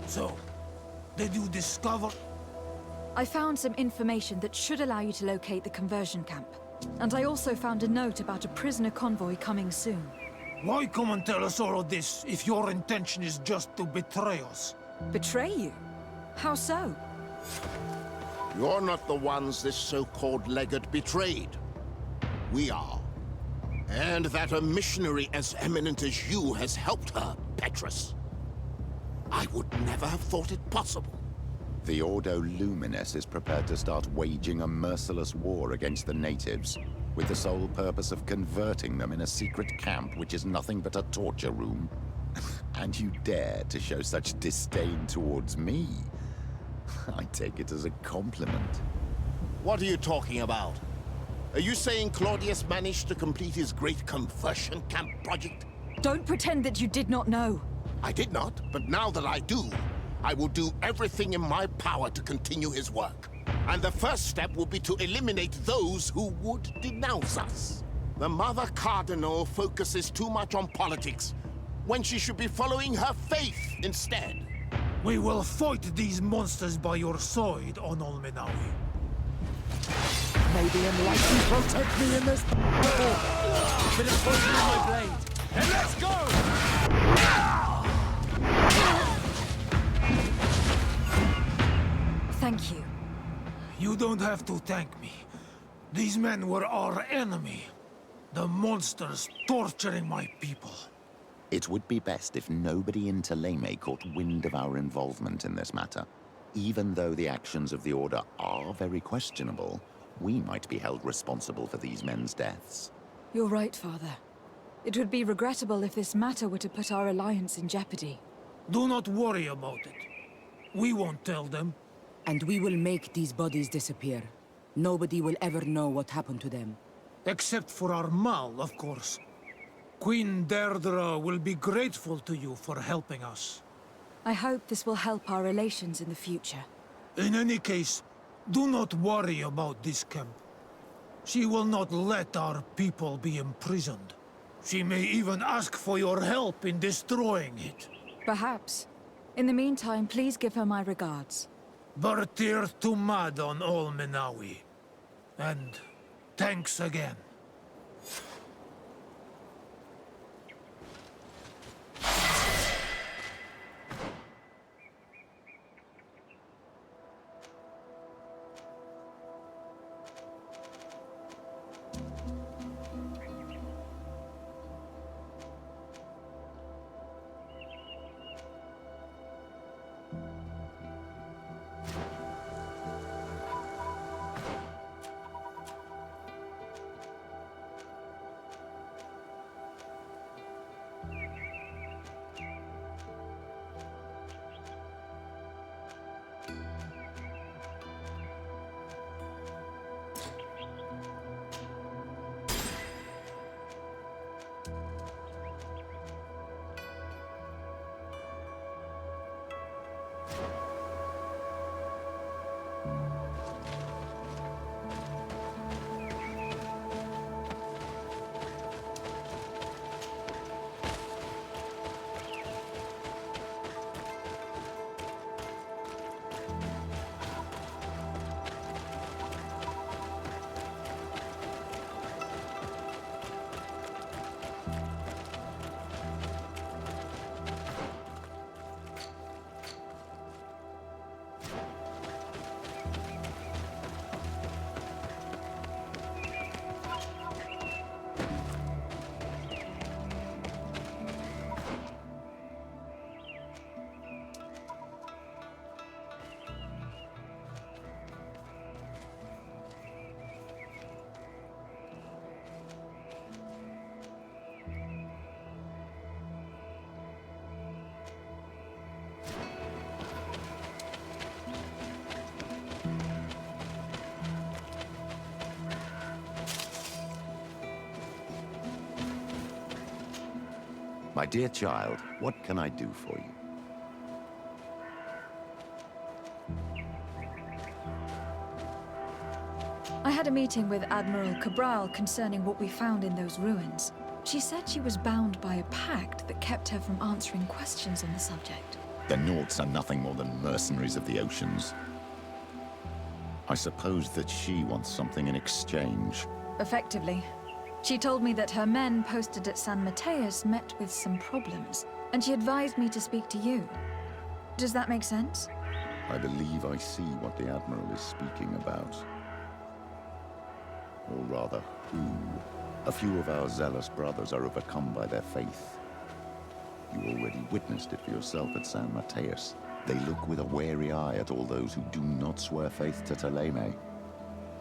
So, did you discover? I found some information that should allow you to locate the conversion camp. And I also found a note about a prisoner convoy coming soon. Why come and tell us all of this if your intention is just to betray us? Betray you? How so? You're not the ones this so-called legate betrayed. We are. And that a missionary as eminent as you has helped her, Petrus. I would never have thought it possible. The Ordo Luminis is prepared to start waging a merciless war against the natives, with the sole purpose of converting them in a secret camp which is nothing but a torture room. And you dare to show such disdain towards me? I take it as a compliment. What are you talking about? Are you saying Claudius managed to complete his great conversion camp project? Don't pretend that you did not know. I did not, but now that I do, I will do everything in my power to continue his work. And the first step will be to eliminate those who would denounce us. The Mother Cardinal focuses too much on politics, when she should be following her faith instead. We will fight these monsters by your side, on Olmenawi. May the enlightened protect me in this battle. Bit of poison in my blade. And let's go! Thank you. You don't have to thank me. These men were our enemy. The monsters torturing my people. It would be best if nobody in Teleme caught wind of our involvement in this matter. Even though the actions of the Order are very questionable, we might be held responsible for these men's deaths. You're right, Father. It would be regrettable if this matter were to put our alliance in jeopardy. Do not worry about it. We won't tell them. And we will make these bodies disappear. Nobody will ever know what happened to them. Except for our Mal, of course. Queen Deirdre will be grateful to you for helping us. I hope this will help our relations in the future. In any case, do not worry about this camp. She will not let our people be imprisoned. She may even ask for your help in destroying it. Perhaps. In the meantime, please give her my regards. Bartir Tumad on Olmenawi. And thanks again. My dear child, what can I do for you? I had a meeting with Admiral Cabral concerning what we found in those ruins. She said she was bound by a pact that kept her from answering questions on the subject. The Nauts are nothing more than mercenaries of the oceans. I suppose that she wants something in exchange. Effectively. She told me that her men posted at San Mateus met with some problems, and she advised me to speak to you. Does that make sense? I believe I see what the Admiral is speaking about. Or rather, who. A few of our zealous brothers are overcome by their faith. You already witnessed it for yourself at San Mateus. They look with a wary eye at all those who do not swear faith to Thélème,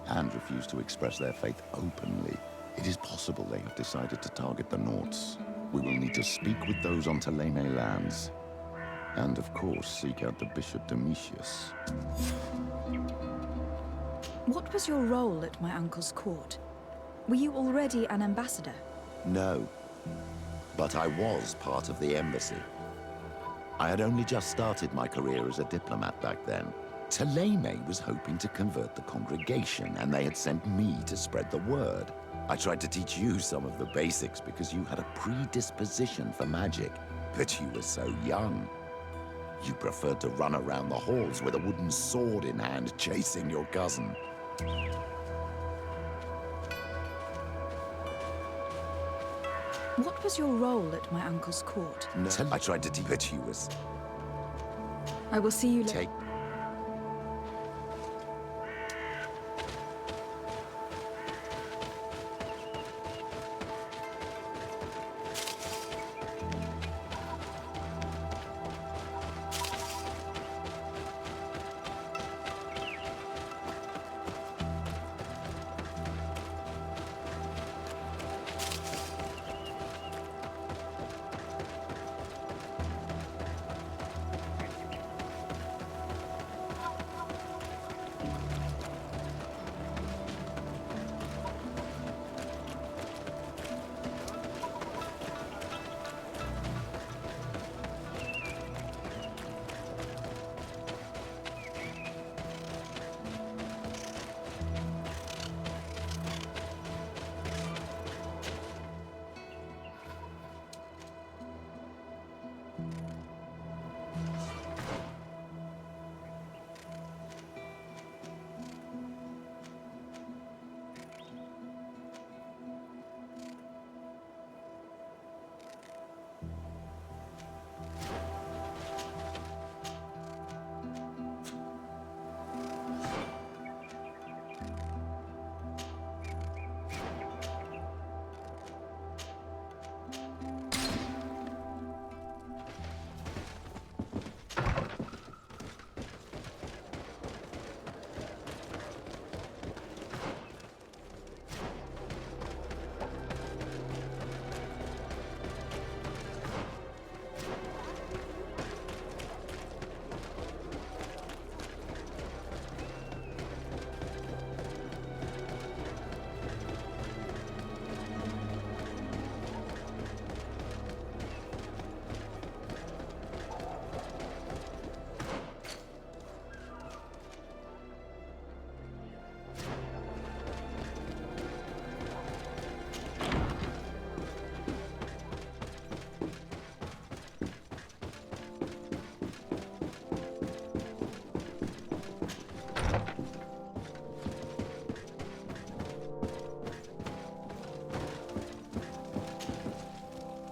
and refuse to express their faith openly. It is possible they have decided to target the Nauts. We will need to speak with those on Thélème lands. And of course, seek out the Bishop Domitius. What was your role at my uncle's court? Were you already an ambassador? No. But I was part of the embassy. I had only just started my career as a diplomat back then. Thélème was hoping to convert the congregation, and they had sent me to spread the word. I tried to teach you some of the basics because you had a predisposition for magic, but you were so young. You preferred to run around the halls with a wooden sword in hand, chasing your cousin. What was your role at my uncle's court? No, I tried to teach, but you was... I will see you later. Take...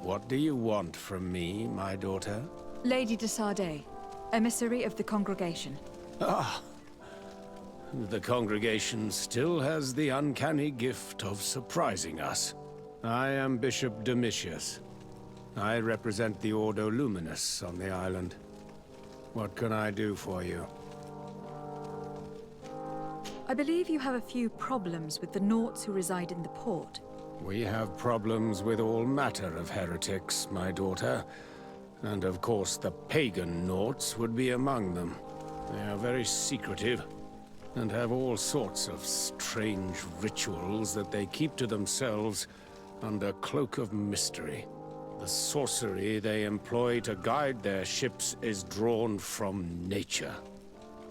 What do you want from me, my daughter? Lady de Sardet, emissary of the congregation. Ah, the congregation still has the uncanny gift of surprising us. I am Bishop Domitius. I represent the Ordo Luminous on the island. What can I do for you? I believe you have a few problems with the Nauts who reside in the port. We have problems with all matter of heretics, my daughter. And of course the pagan Nauts would be among them. They are very secretive, and have all sorts of strange rituals that they keep to themselves under cloak of mystery. The sorcery they employ to guide their ships is drawn from nature,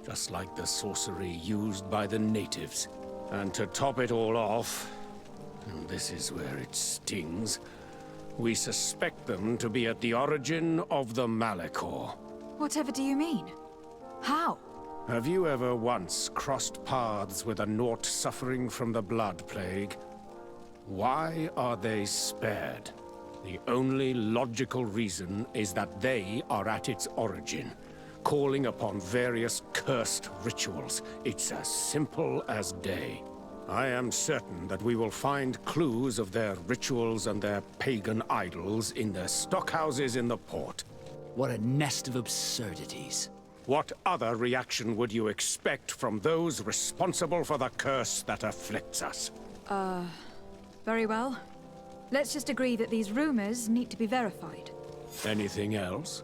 just like the sorcery used by the natives. And to top it all off, and this is where it stings, we suspect them to be at the origin of the Malachor. Whatever do you mean? How? Have you ever once crossed paths with a Nort suffering from the Blood Plague? Why are they spared? The only logical reason is that they are at its origin, calling upon various cursed rituals. It's as simple as day. I am certain that we will find clues of their rituals and their pagan idols in their stockhouses in the port. What a nest of absurdities. What other reaction would you expect from those responsible for the curse that afflicts us? Very well. Let's just agree that these rumors need to be verified. Anything else?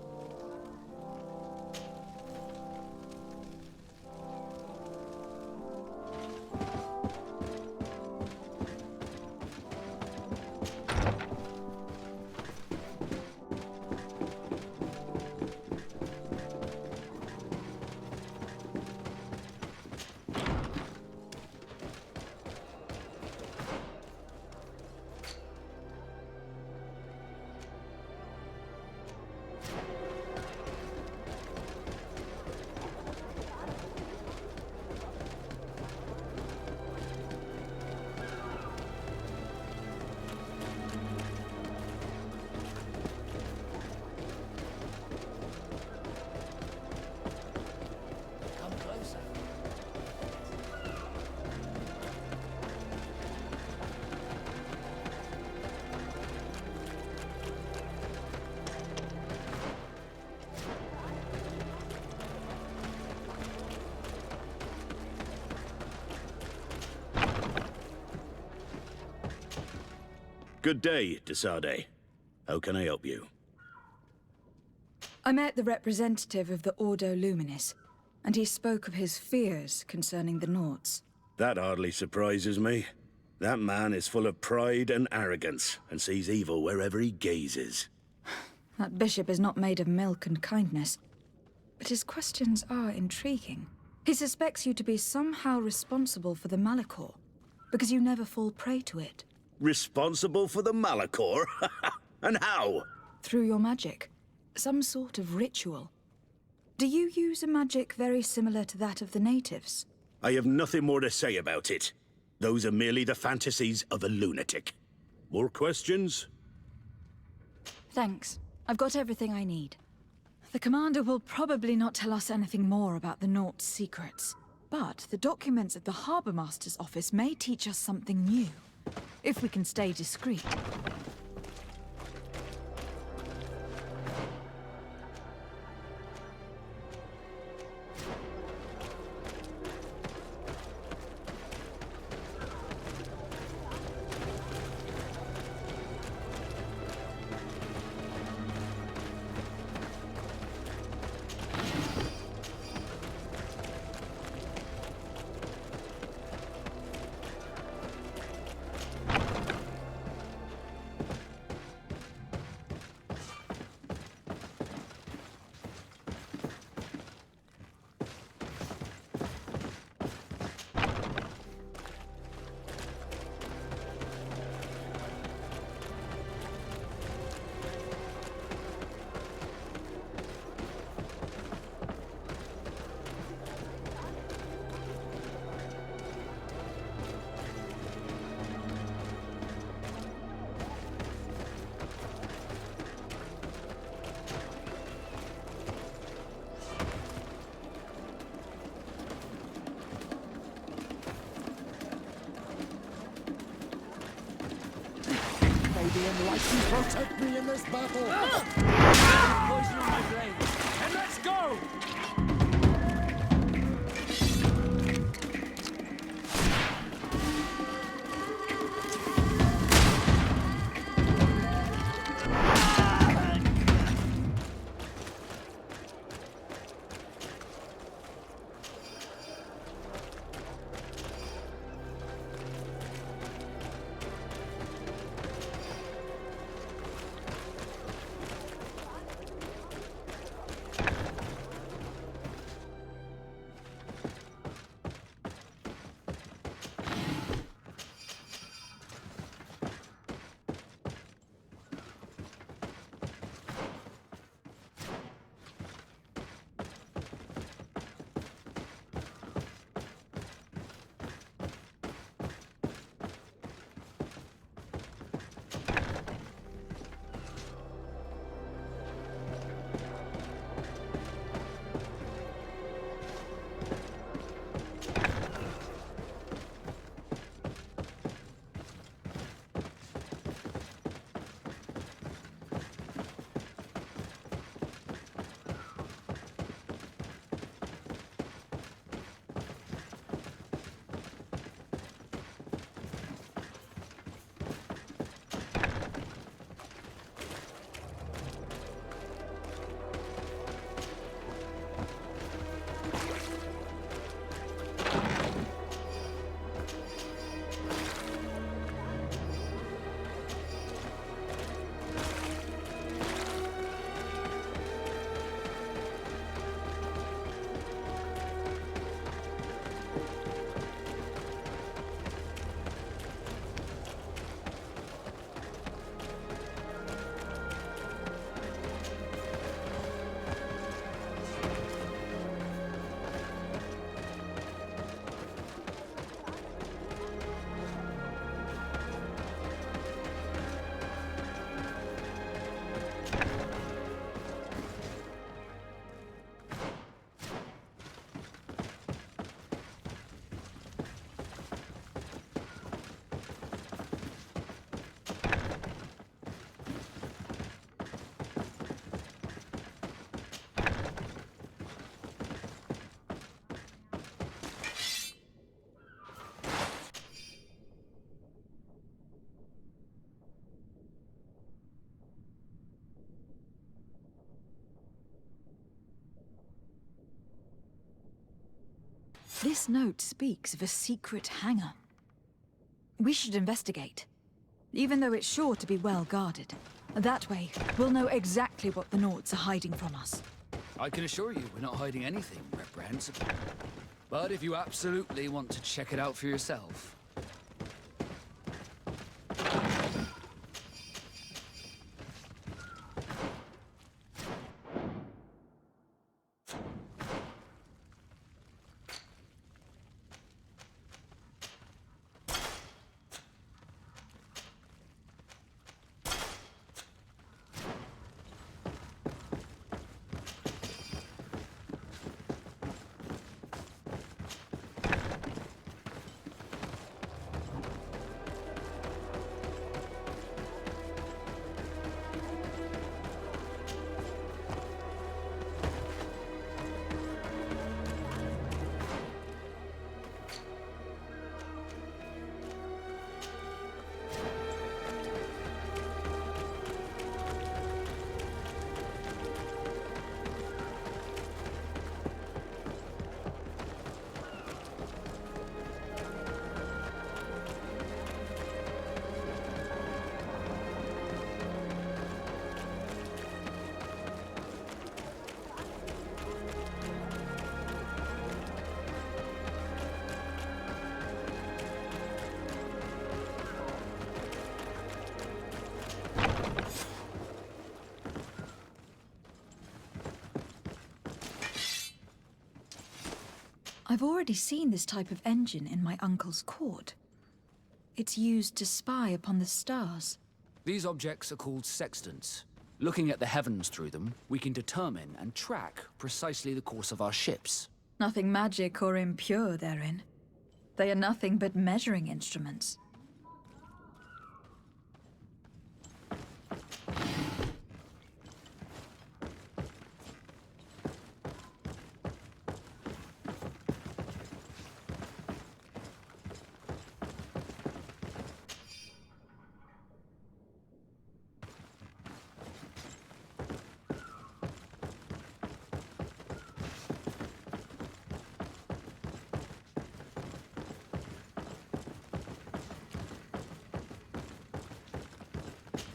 Good day, Desade. How can I help you? I met the representative of the Ordo Luminis, and he spoke of his fears concerning the Norts. That hardly surprises me. That man is full of pride and arrogance, and sees evil wherever he gazes. That bishop is not made of milk and kindness, but his questions are intriguing. He suspects you to be somehow responsible for the Malachor, because you never fall prey to it. Responsible for the Malachor? And how? Through your magic. Some sort of ritual. Do you use a magic very similar to that of the natives? I have nothing more to say about it. Those are merely the fantasies of a lunatic. More questions? Thanks. I've got everything I need. The commander will probably not tell us anything more about the Nort's secrets. But the documents at the Harbour Master's office may teach us something new. If we can stay discreet. Maybe enlighten protect me in this battle! Poison on my blade, and let's go! This note speaks of a secret hangar. We should investigate, even though it's sure to be well guarded. That way, we'll know exactly what the Nauts are hiding from us. I can assure you we're not hiding anything reprehensible. But if you absolutely want to check it out for yourself... I've already seen this type of engine in my uncle's court. It's used to spy upon the stars. These objects are called sextants. Looking at the heavens through them, we can determine and track precisely the course of our ships. Nothing magic or impure therein. They are nothing but measuring instruments.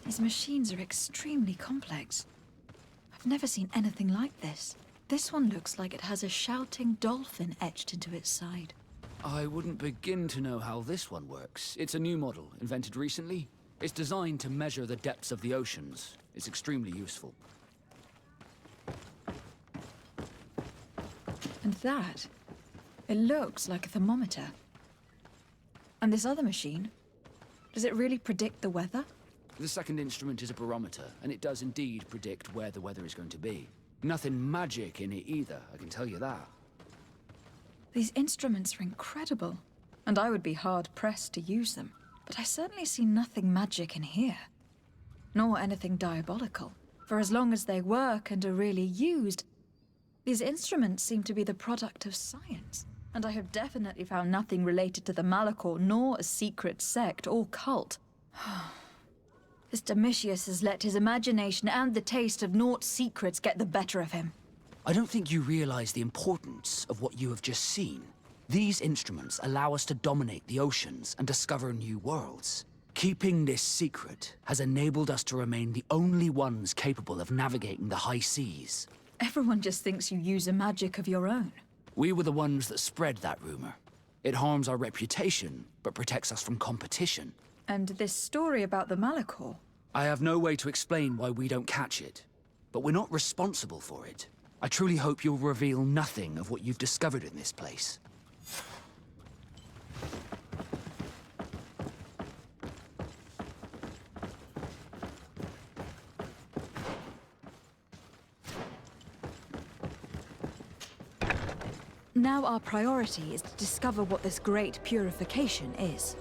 These machines are extremely complex. I've never seen anything like this. This one looks like it has a shouting dolphin etched into its side. I wouldn't begin to know how this one works. It's a new model, invented recently. It's designed to measure the depths of the oceans. It's extremely useful. And that, it looks like a thermometer. And this other machine, does it really predict the weather? The second instrument is a barometer, and it does indeed predict where the weather is going to be. Nothing magic in it either, I can tell you that. These instruments are incredible, and I would be hard-pressed to use them. But I certainly see nothing magic in here. Nor anything diabolical. For as long as they work and are really used, these instruments seem to be the product of science. And I have definitely found nothing related to the Malachor, nor a secret sect or cult. This Domitius has let his imagination and the taste of Naught's secrets get the better of him. I don't think you realize the importance of what you have just seen. These instruments allow us to dominate the oceans and discover new worlds. Keeping this secret has enabled us to remain the only ones capable of navigating the high seas. Everyone just thinks you use a magic of your own. We were the ones that spread that rumor. It harms our reputation, but protects us from competition. And this story about the Malachor? I have no way to explain why we don't catch it, but we're not responsible for it. I truly hope you'll reveal nothing of what you've discovered in this place. Now our priority is to discover what this great purification is.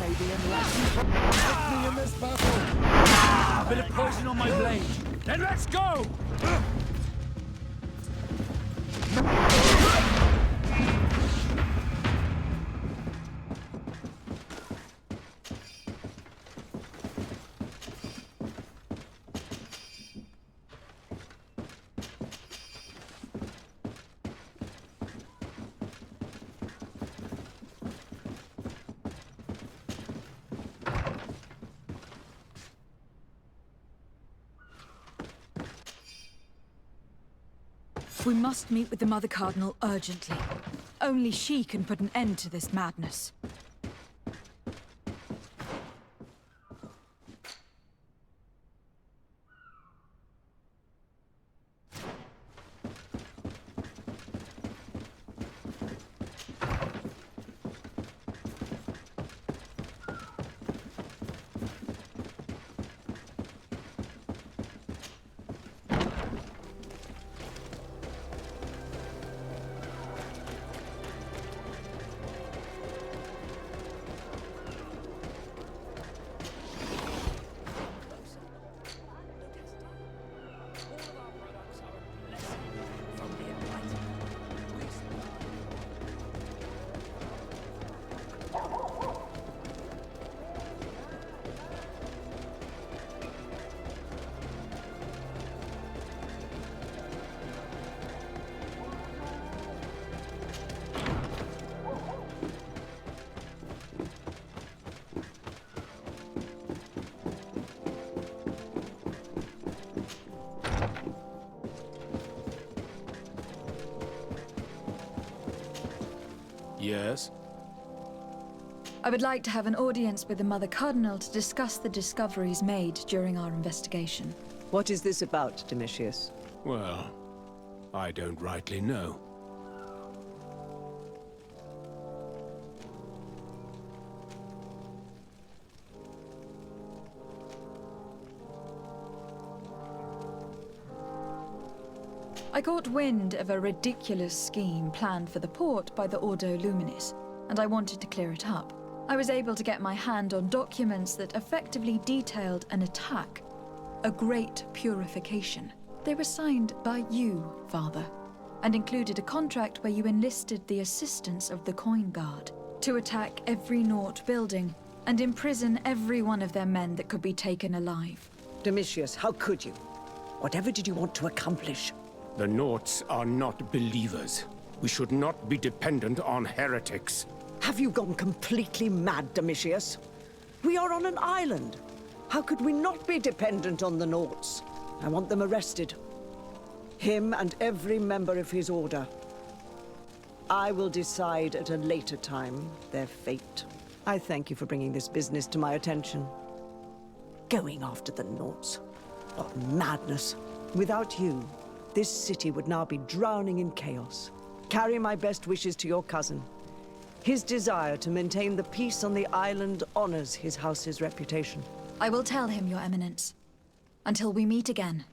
maybe, unless you protect me in this battle. A bit of poison on my blade. Then let's go! We must meet with the Mother Cardinal urgently. Only she can put an end to this madness. Yes? I would like to have an audience with the Mother Cardinal to discuss the discoveries made during our investigation. What is this about, Domitius? Well, I don't rightly know. I caught wind of a ridiculous scheme planned for the port by the Ordo Luminis, and I wanted to clear it up. I was able to get my hand on documents that effectively detailed an attack, a great purification. They were signed by you, Father, and included a contract where you enlisted the assistance of the Coin Guard to attack every Naut building and imprison every one of their men that could be taken alive. Domitius, how could you? Whatever did you want to accomplish? The Nauts are not believers. We should not be dependent on heretics. Have you gone completely mad, Domitius? We are on an island. How could we not be dependent on the Nauts? I want them arrested. Him and every member of his order. I will decide at a later time their fate. I thank you for bringing this business to my attention. Going after the Nauts. What madness. Without you, this city would now be drowning in chaos. Carry my best wishes to your cousin. His desire to maintain the peace on the island honors his house's reputation. I will tell him, Your Eminence. Until we meet again.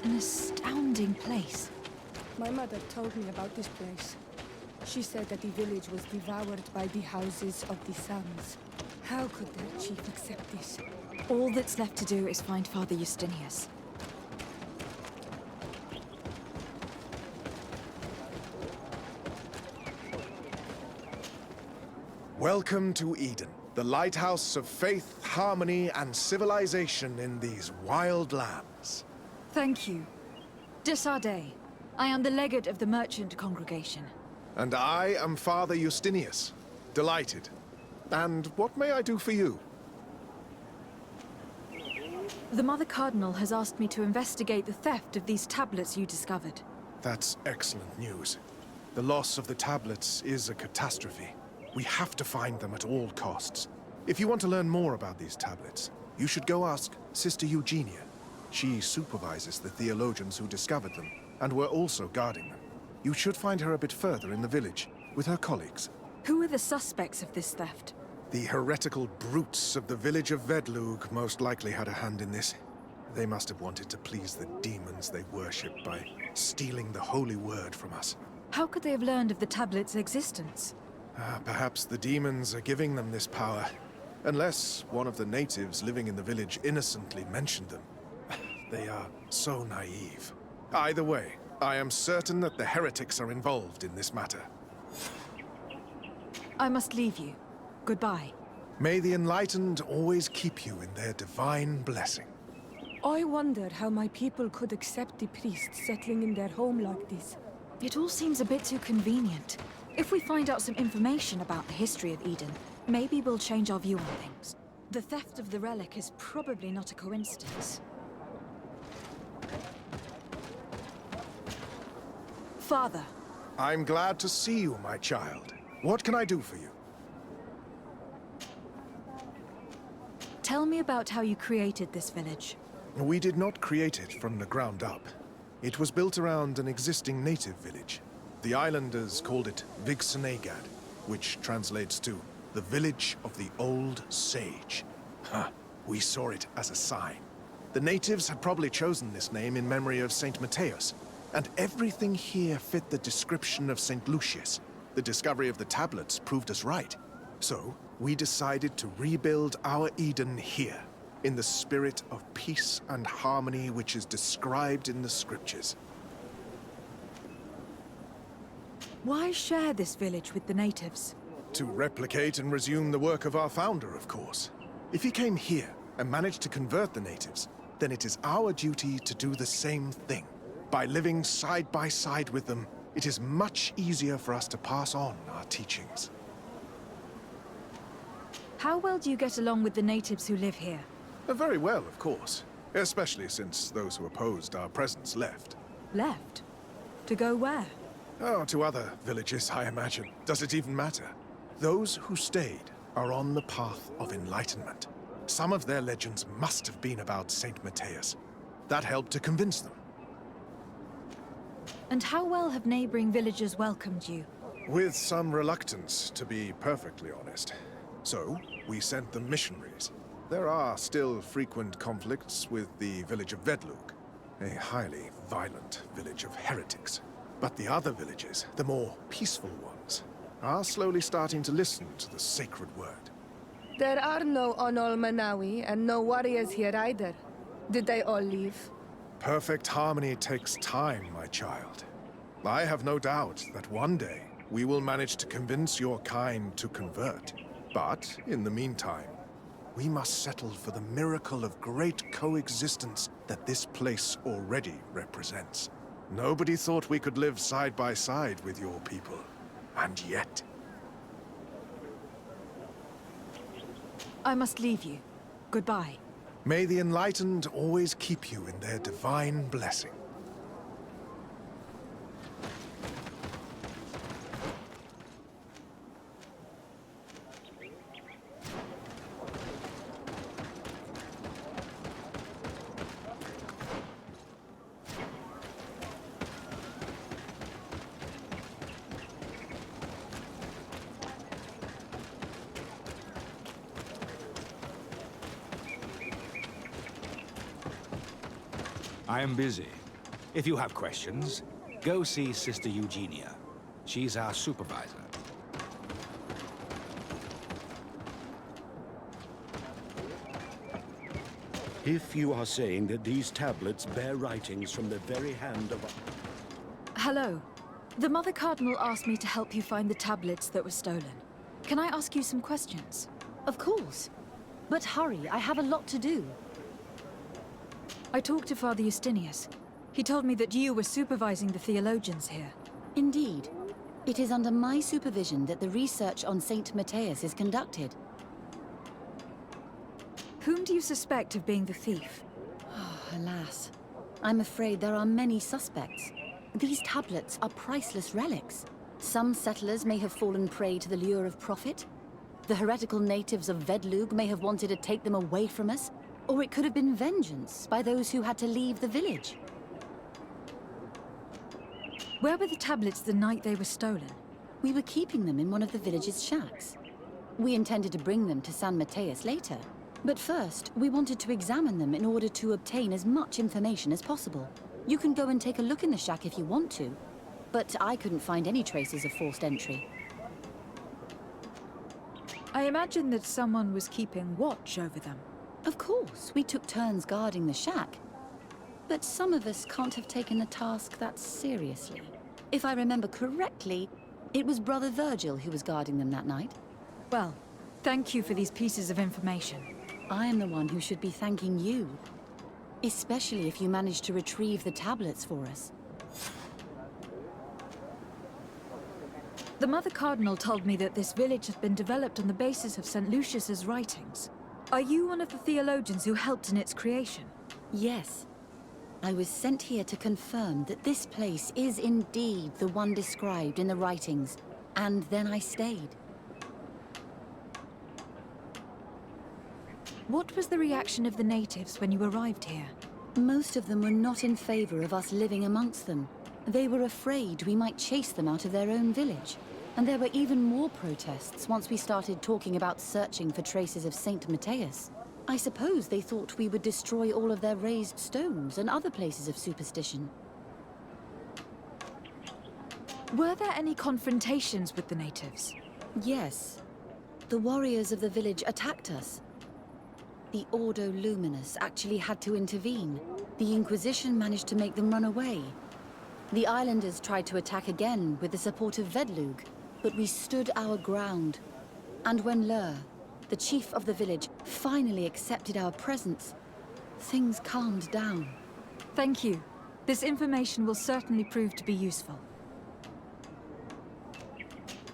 An astounding place. My mother told me about this place. She said that the village was devoured by the houses of the sons. How could their chief accept this? All that's left to do is find Father Justinius. Welcome to Eden, the lighthouse of faith, harmony, and civilization in these wild lands. Thank you. Desardet. I am the legate of the merchant congregation. And I am Father Justinius. Delighted. And what may I do for you? The Mother Cardinal has asked me to investigate the theft of these tablets you discovered. That's excellent news. The loss of the tablets is a catastrophe. We have to find them at all costs. If you want to learn more about these tablets, you should go ask Sister Eugenia. She supervises the theologians who discovered them, and were also guarding them. You should find her a bit further in the village, with her colleagues. Who are the suspects of this theft? The heretical brutes of the village of Vedlug most likely had a hand in this. They must have wanted to please the demons they worship by stealing the holy word from us. How could they have learned of the tablet's existence? Perhaps the demons are giving them this power. Unless one of the natives living in the village innocently mentioned them. They are so naive. Either way, I am certain that the heretics are involved in this matter. I must leave you. Goodbye. May the enlightened always keep you in their divine blessing. I wondered how my people could accept the priests settling in their home like this. It all seems a bit too convenient. If we find out some information about the history of Eden, maybe we'll change our view on things. The theft of the relic is probably not a coincidence. Father. I'm glad to see you, my child. What can I do for you? Tell me about how you created this village. We did not create it from the ground up. It was built around an existing native village. The islanders called it Vixenagad, which translates to the village of the old sage. We saw it as a sign. The natives had probably chosen this name in memory of Saint Matthias, and everything here fit the description of Saint Lucius. The discovery of the tablets proved us right. So, we decided to rebuild our Eden here, in the spirit of peace and harmony which is described in the scriptures. Why share this village with the natives? To replicate and resume the work of our founder, of course. If he came here and managed to convert the natives, then it is our duty to do the same thing. By living side by side with them, it is much easier for us to pass on our teachings. How well do you get along with the natives who live here? Very well, of course. Especially since those who opposed our presence left. Left? To go where? Oh, to other villages, I imagine. Does it even matter? Those who stayed are on the path of enlightenment. Some of their legends must have been about Saint Matthias. That helped to convince them. And how well have neighboring villagers welcomed you? With some reluctance, to be perfectly honest. So, we sent them missionaries. There are still frequent conflicts with the village of Vedlug, a highly violent village of heretics. But the other villages, the more peaceful ones, are slowly starting to listen to the sacred word. There are no Onol Manawi and no warriors here either. Did they all leave? Perfect harmony takes time, my child. I have no doubt that one day we will manage to convince your kind to convert. But, in the meantime, we must settle for the miracle of great coexistence that this place already represents. Nobody thought we could live side by side with your people. And yet... I must leave you. Goodbye. May the enlightened always keep you in their divine blessing. I am busy. If you have questions, go see Sister Eugenia. She's our supervisor. If you are saying that these tablets bear writings from the very hand of Hello. The Mother Cardinal asked me to help you find the tablets that were stolen. Can I ask you some questions? Of course. But hurry, I have a lot to do. I talked to Father Justinius. He told me that you were supervising the theologians here. Indeed. It is under my supervision that the research on Saint Matthias is conducted. Whom do you suspect of being the thief? Oh, alas. I'm afraid there are many suspects. These tablets are priceless relics. Some settlers may have fallen prey to the lure of profit. The heretical natives of Vedlug may have wanted to take them away from us. Or it could have been vengeance by those who had to leave the village. Where were the tablets the night they were stolen? We were keeping them in one of the village's shacks. We intended to bring them to San Matthias later. But first, we wanted to examine them in order to obtain as much information as possible. You can go and take a look in the shack if you want to, but I couldn't find any traces of forced entry. I imagine that someone was keeping watch over them. Of course, we took turns guarding the shack. But some of us can't have taken the task that seriously. If I remember correctly, it was Brother Virgil who was guarding them that night. Well, thank you for these pieces of information. I am the one who should be thanking you. Especially if you managed to retrieve the tablets for us. The Mother Cardinal told me that this village has been developed on the basis of St. Lucius's writings. Are you one of the theologians who helped in its creation? Yes. I was sent here to confirm that this place is indeed the one described in the writings, and then I stayed. What was the reaction of the natives when you arrived here? Most of them were not in favor of us living amongst them. They were afraid we might chase them out of their own village. And there were even more protests once we started talking about searching for traces of Saint Matthias. I suppose they thought we would destroy all of their raised stones and other places of superstition. Were there any confrontations with the natives? Yes. The warriors of the village attacked us. The Ordo Luminous actually had to intervene. The Inquisition managed to make them run away. The islanders tried to attack again with the support of Vedlug, but we stood our ground. And when Lur, the chief of the village, finally accepted our presence, things calmed down. Thank you. This information will certainly prove to be useful.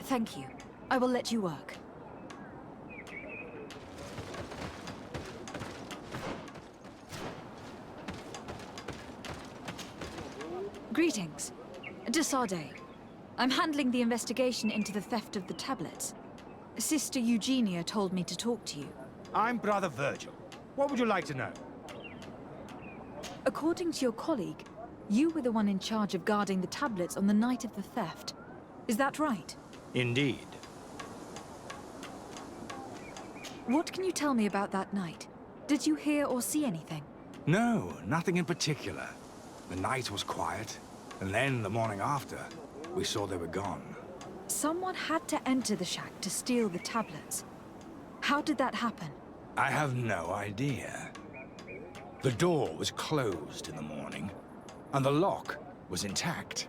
Thank you. I will let you work. Greetings. De Sardet. I'm handling the investigation into the theft of the tablets. Sister Eugenia told me to talk to you. I'm Brother Virgil. What would you like to know? According to your colleague, you were the one in charge of guarding the tablets on the night of the theft. Is that right? Indeed. What can you tell me about that night? Did you hear or see anything? No, nothing in particular. The night was quiet, and then the morning after, we saw they were gone. Someone had to enter the shack to steal the tablets. How did that happen? I have no idea. The door was closed in the morning, and the lock was intact.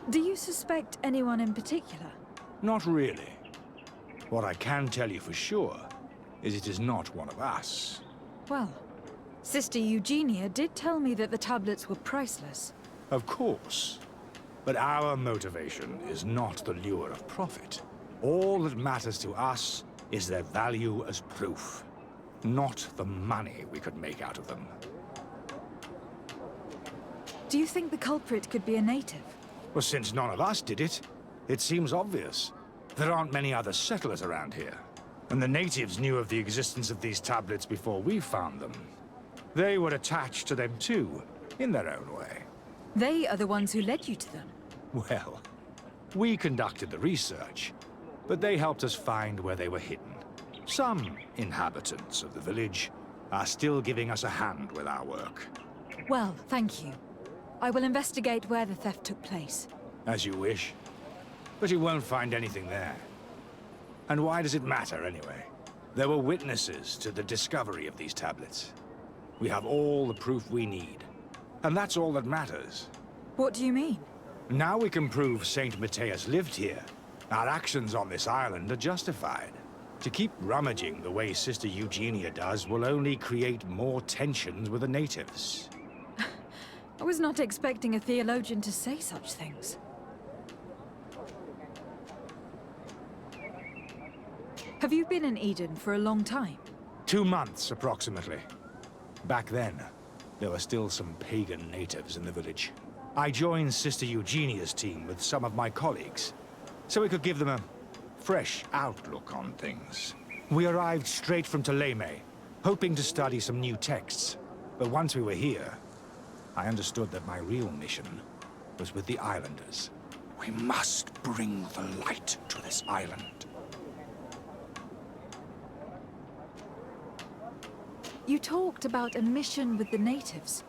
Do you suspect anyone in particular? Not really. What I can tell you for sure is it is not one of us. Well, Sister Eugenia did tell me that the tablets were priceless. Of course. But our motivation is not the lure of profit. All that matters to us is their value as proof, not the money we could make out of them. Do you think the culprit could be a native? Well, since none of us did it, it seems obvious. There aren't many other settlers around here, and the natives knew of the existence of these tablets before we found them. They were attached to them too, in their own way. They are the ones who led you to them. Well, we conducted the research, but they helped us find where they were hidden. Some inhabitants of the village are still giving us a hand with our work. Well, thank you. I will investigate where the theft took place. As you wish. But you won't find anything there. And why does it matter, anyway? There were witnesses to the discovery of these tablets. We have all the proof we need. And that's all that matters. What do you mean? Now we can prove Saint Matthias lived here. Our actions on this island are justified. To keep rummaging the way Sister Eugenia does will only create more tensions with the natives. I was not expecting a theologian to say such things. Have you been in Eden for a long time? 2 months, approximately. Back then, there were still some pagan natives in the village. I joined Sister Eugenia's team with some of my colleagues, so we could give them a fresh outlook on things. We arrived straight from Ptolemy, hoping to study some new texts. But once we were here, I understood that my real mission was with the Islanders. We must bring the light to this island. You talked about a mission with the natives.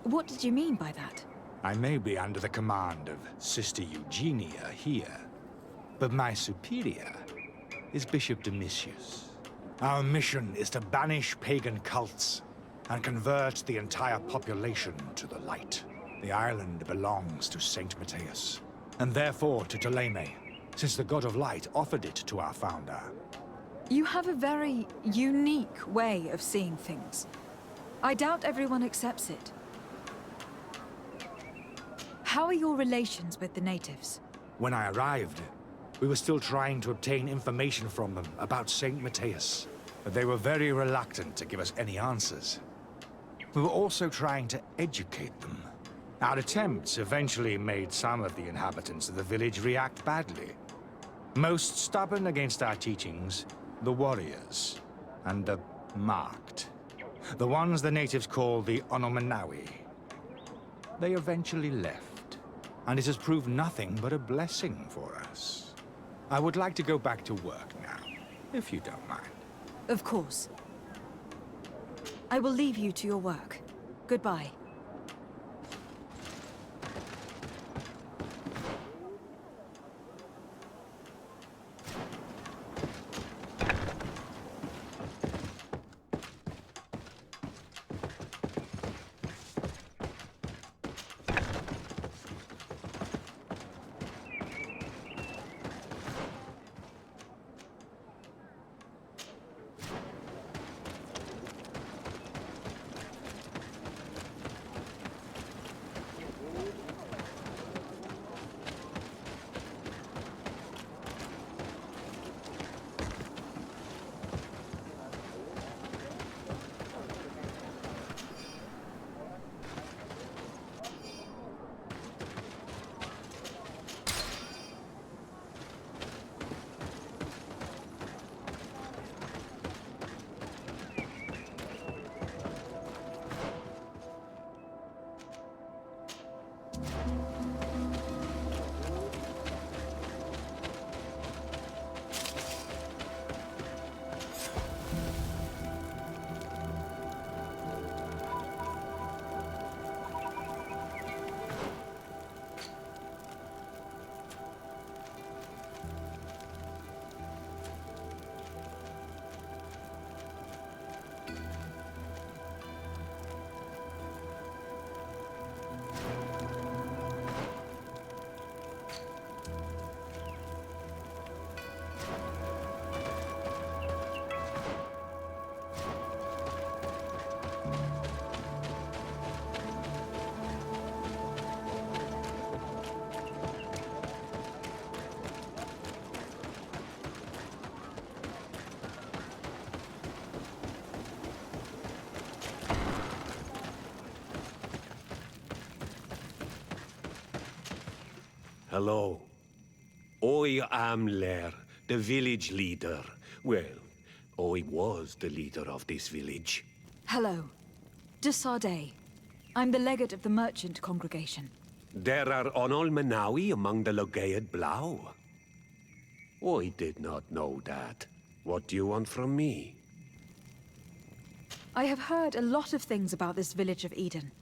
What did you mean by that? I may be under the command of Sister Eugenia here, but my superior is Bishop Domitius. Our mission is to banish pagan cults and convert the entire population to the light. The island belongs to Saint Matthias, and therefore to Ptolemy, since the God of Light offered it to our founder. You have a very unique way of seeing things. I doubt everyone accepts it. How are your relations with the natives? When I arrived, we were still trying to obtain information from them about Saint Matthias, but they were very reluctant to give us any answers. We were also trying to educate them. Our attempts eventually made some of the inhabitants of the village react badly. Most stubborn against our teachings, the warriors, and the marked. The ones the natives call the Onomanawi. They eventually left, and it has proved nothing but a blessing for us. I would like to go back to work now, if you don't mind. Of course. I will leave you to your work. Goodbye. Hello. I am Lair, the village leader. Well, I was the leader of this village. Hello. De Sardet. I'm the legate of the merchant congregation. There are Onolmanawi among the Logead Blau. I did not know that. What do you want from me? I have heard a lot of things about this village of Eden.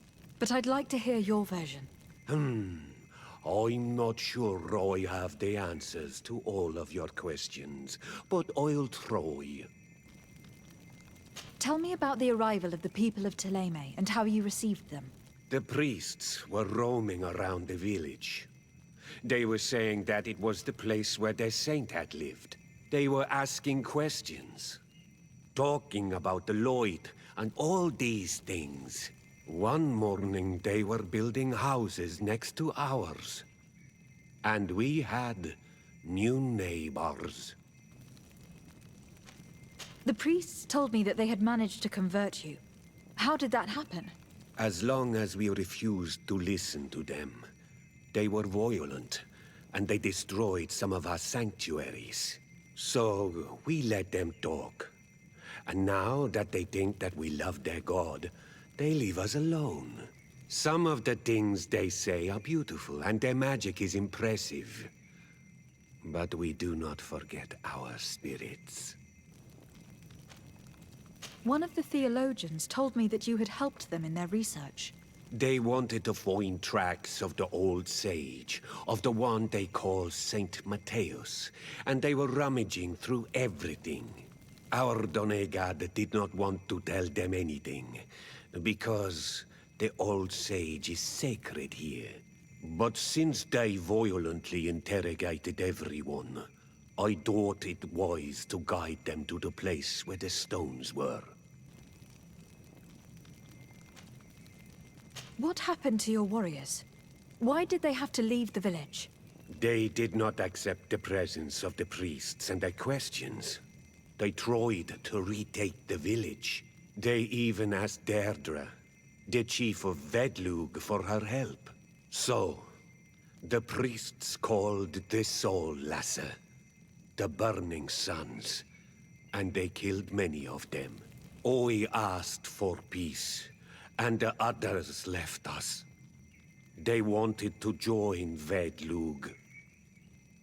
but I'd like to hear your version. I'm not sure I have the answers to all of your questions, but I'll try. Tell me about the arrival of the people of Thélème and how you received them. The priests were roaming around the village. They were saying that it was the place where their saint had lived. They were asking questions, talking about the Lloyd and all these things. One morning they were building houses next to ours. And we had new neighbors. The priests told me that they had managed to convert you. How did that happen? As long as we refused to listen to them, they were violent, and they destroyed some of our sanctuaries. So we let them talk. And now that they think that we love their god, they leave us alone. Some of the things they say are beautiful, and their magic is impressive. But we do not forget our spirits. One of the theologians told me that you had helped them in their research. They wanted to find tracks of the old sage, of the one they call Saint Matthäus, and they were rummaging through everything. Our Donegad did not want to tell them anything, because the old sage is sacred here. But since they violently interrogated everyone, I thought it wise to guide them to the place where the stones were. What happened to your warriors? Why did they have to leave the village? They did not accept the presence of the priests and their questions. They tried to retake the village. They even asked Deirdre, the chief of Vedlug, for her help. So, the priests called the Soul Lasser, the Burning Suns, and they killed many of them. I asked for peace, and the others left us. They wanted to join Vedlug.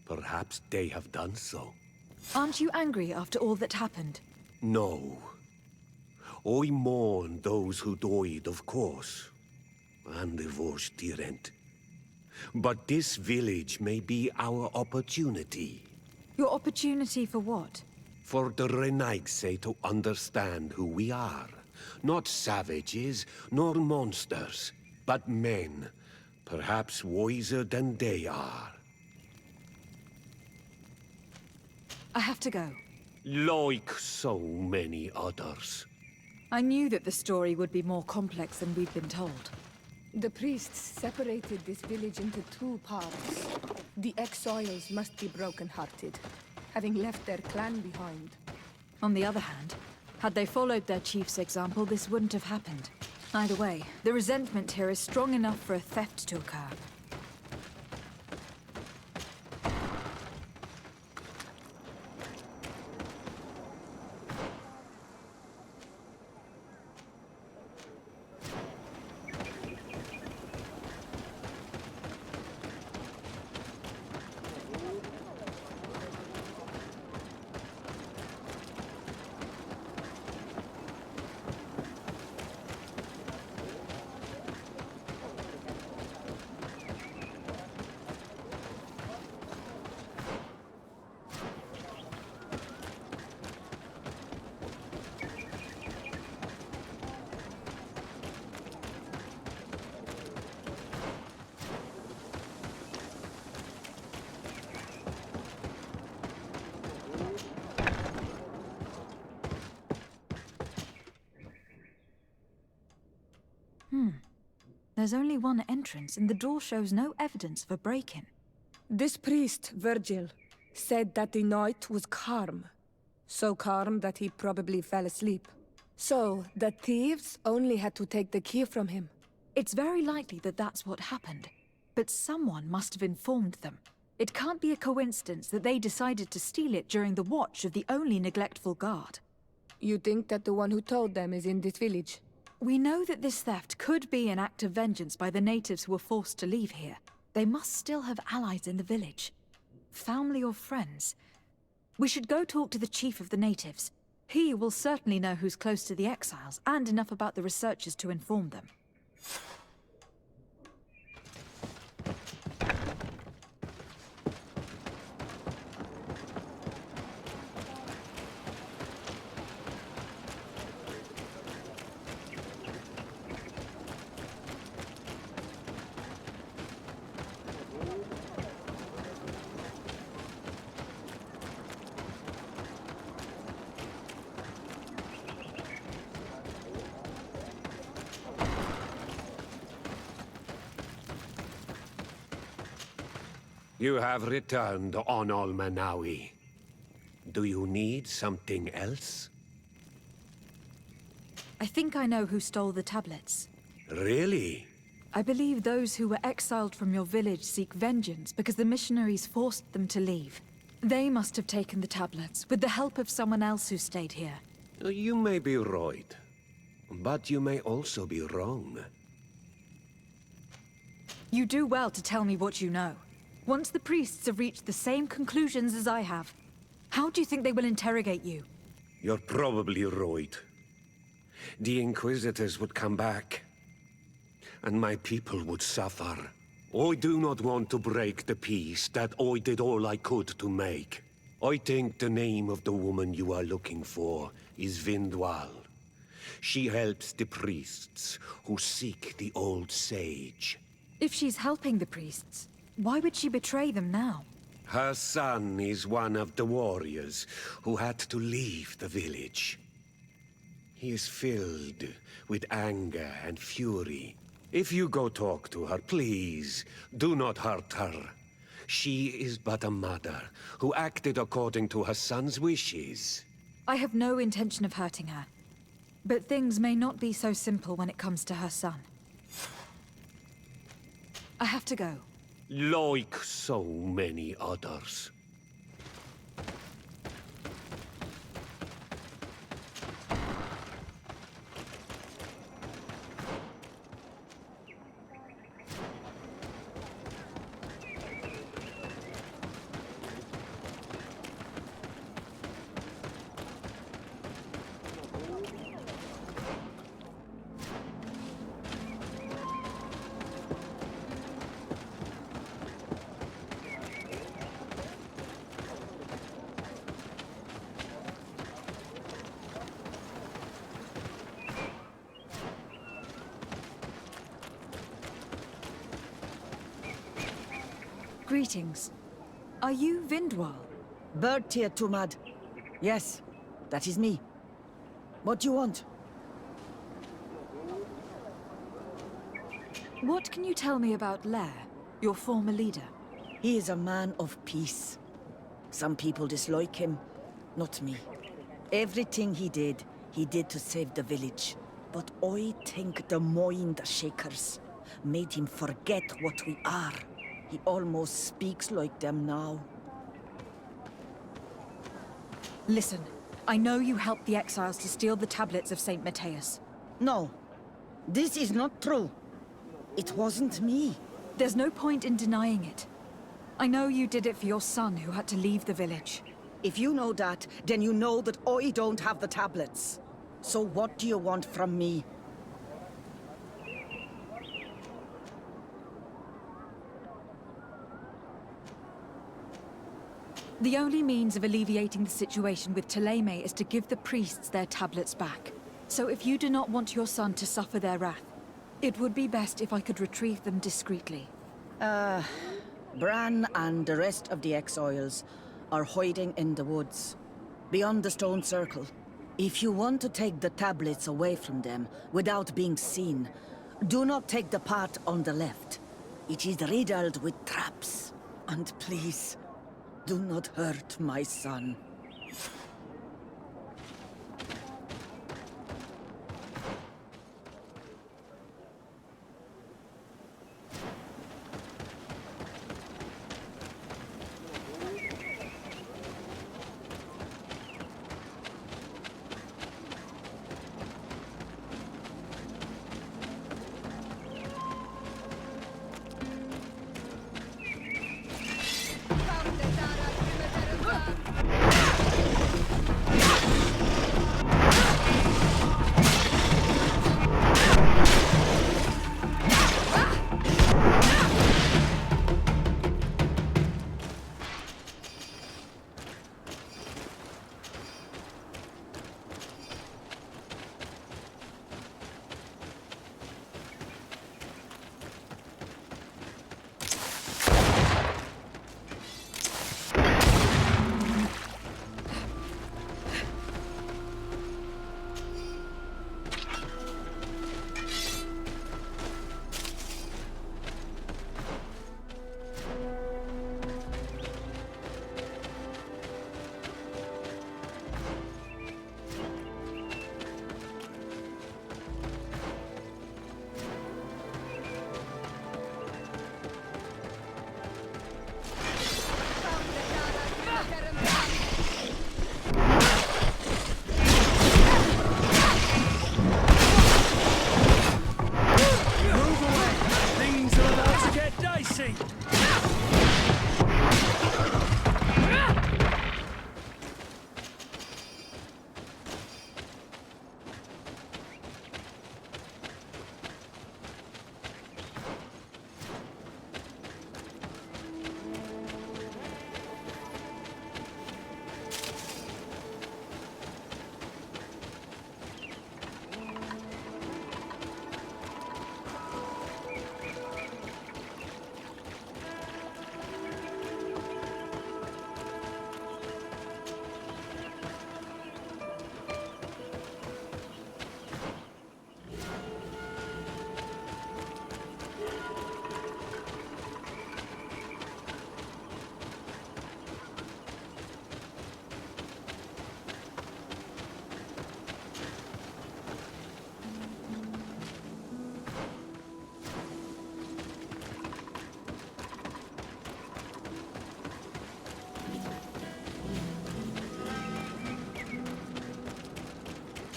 Perhaps they have done so. Aren't you angry after all that happened? No. I mourn those who died, of course, and the Vorstyrent. But this village may be our opportunity. Your opportunity for what? For the Renaigse to understand who we are. Not savages, nor monsters, but men, perhaps wiser than they are. I have to go. Like so many others. I knew that the story would be more complex than we'd been told. The priests separated this village into two parts. The exiles must be broken-hearted, having left their clan behind. On the other hand, had they followed their chief's example, this wouldn't have happened. Either way, the resentment here is strong enough for a theft to occur. There's only one entrance, and the door shows no evidence of a break-in. This priest, Virgil, said that the night was calm. So calm that he probably fell asleep. So, the thieves only had to take the key from him. It's very likely that that's what happened. But someone must have informed them. It can't be a coincidence that they decided to steal it during the watch of the only neglectful guard. You think that the one who told them is in this village? We know that this theft could be an act of vengeance by the natives who were forced to leave here. They must still have allies in the village. Family or friends. We should go talk to the chief of the natives. He will certainly know who's close to the exiles, and enough about the researchers to inform them. You have returned on Almanawi. Do you need something else? I think I know who stole the tablets. Really? I believe those who were exiled from your village seek vengeance because the missionaries forced them to leave. They must have taken the tablets, with the help of someone else who stayed here. You may be right, but you may also be wrong. You do well to tell me what you know. Once the priests have reached the same conclusions as I have, how do you think they will interrogate you? You're probably right. The Inquisitors would come back, and my people would suffer. I do not want to break the peace that I did all I could to make. I think the name of the woman you are looking for is Vindwal. She helps the priests who seek the old sage. If she's helping the priests, why would she betray them now? Her son is one of the warriors who had to leave the village. He is filled with anger and fury. If you go talk to her, please, do not hurt her. She is but a mother who acted according to her son's wishes. I have no intention of hurting her. But things may not be so simple when it comes to her son. I have to go. Like so many others. Greetings. Are you Vindwal? Bird-tier Tumad. Yes, that is me. What do you want? What can you tell me about Lair, your former leader? He is a man of peace. Some people dislike him, not me. Everything he did to save the village. But I think the Mind Shakers made him forget what we are. He almost speaks like them now. Listen, I know you helped the exiles to steal the tablets of Saint Matthias. No, this is not true. It wasn't me. There's no point in denying it. I know you did it for your son who had to leave the village. If you know that, then you know that I don't have the tablets. So what do you want from me? The only means of alleviating the situation with Thélème is to give the priests their tablets back. So if you do not want your son to suffer their wrath, it would be best if I could retrieve them discreetly. Bran and the rest of the exiles are hiding in the woods, beyond the stone circle. If you want to take the tablets away from them without being seen, do not take the path on the left. It is riddled with traps. And please, do not hurt my son.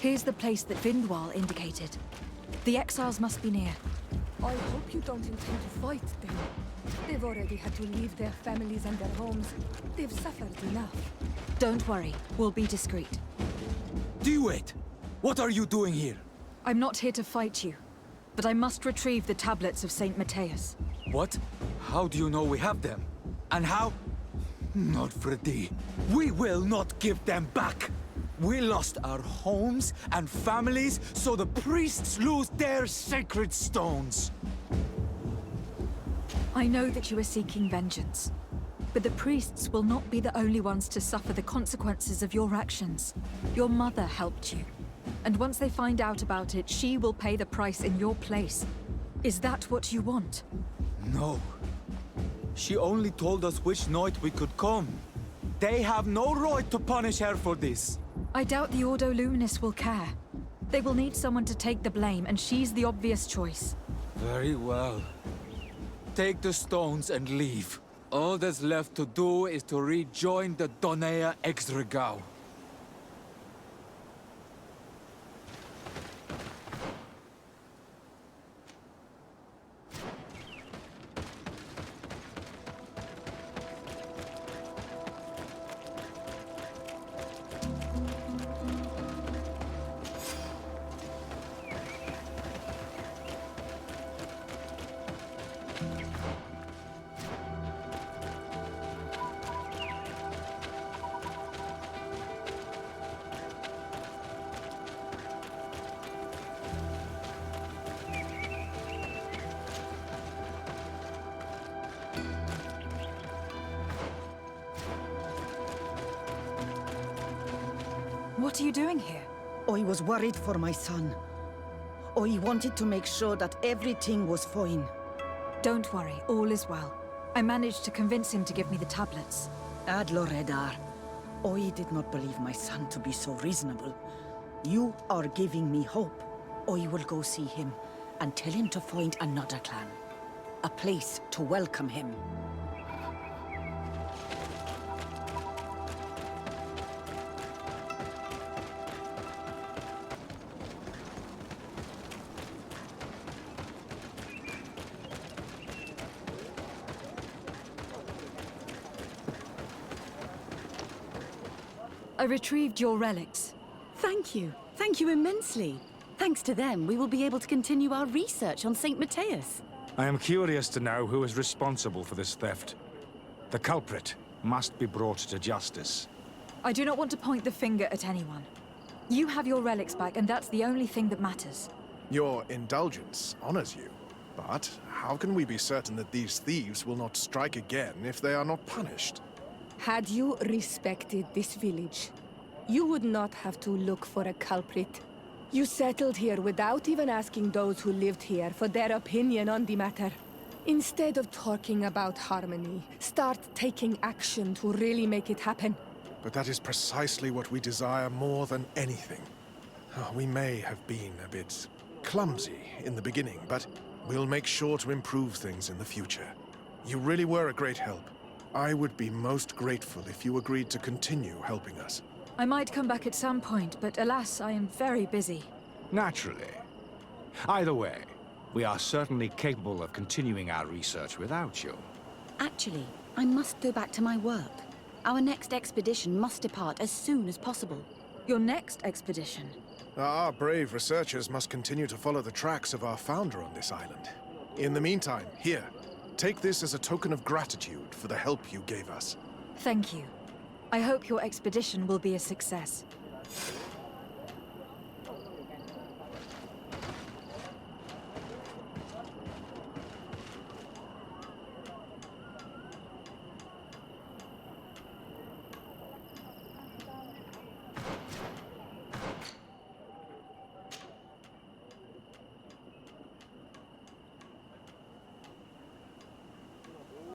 Here's the place that Vindwal indicated. The exiles must be near. I hope you don't intend to fight them. They've already had to leave their families and their homes. They've suffered enough. Don't worry, we'll be discreet. Duet! What are you doing here? I'm not here to fight you, but I must retrieve the tablets of Saint Matthias. What? How do you know we have them? And how? Not Freddy. We will not give them back! We lost our homes and families, so the priests lose their sacred stones. I know that you are seeking vengeance, but the priests will not be the only ones to suffer the consequences of your actions. Your mother helped you, and once they find out about it, she will pay the price in your place. Is that what you want? No. She only told us which night we could come. They have no right to punish her for this. I doubt the Ordo Luminous will care. They will need someone to take the blame, and she's the obvious choice. Very well. Take the stones and leave. All that's left to do is to rejoin the Donea Exregao. What are you doing here? I was worried for my son. I wanted to make sure that everything was fine. Don't worry, all is well. I managed to convince him to give me the tablets. Ad Loredar, I did not believe my son to be so reasonable. You are giving me hope. I will go see him and tell him to find another clan. A place to welcome him. I retrieved your relics. Thank you. Thank you immensely. Thanks to them, we will be able to continue our research on Saint Matthias. I am curious to know who is responsible for this theft. The culprit must be brought to justice. I do not want to point the finger at anyone. You have your relics back, and that's the only thing that matters. Your indulgence honors you. But how can we be certain that these thieves will not strike again if they are not punished? Had you respected this village, you would not have to look for a culprit. You settled here without even asking those who lived here for their opinion on the matter. Instead of talking about harmony, start taking action to really make it happen. But that is precisely what we desire more than anything. We may have been a bit clumsy in the beginning, but we'll make sure to improve things in the future. You really were a great help. I would be most grateful if you agreed to continue helping us. I might come back at some point, but alas, I am very busy. Naturally. Either way, we are certainly capable of continuing our research without you. Actually, I must go back to my work. Our next expedition must depart as soon as possible. Your next expedition? Our brave researchers must continue to follow the tracks of our founder on this island. In the meantime, here, take this as a token of gratitude for the help you gave us. Thank you. I hope your expedition will be a success.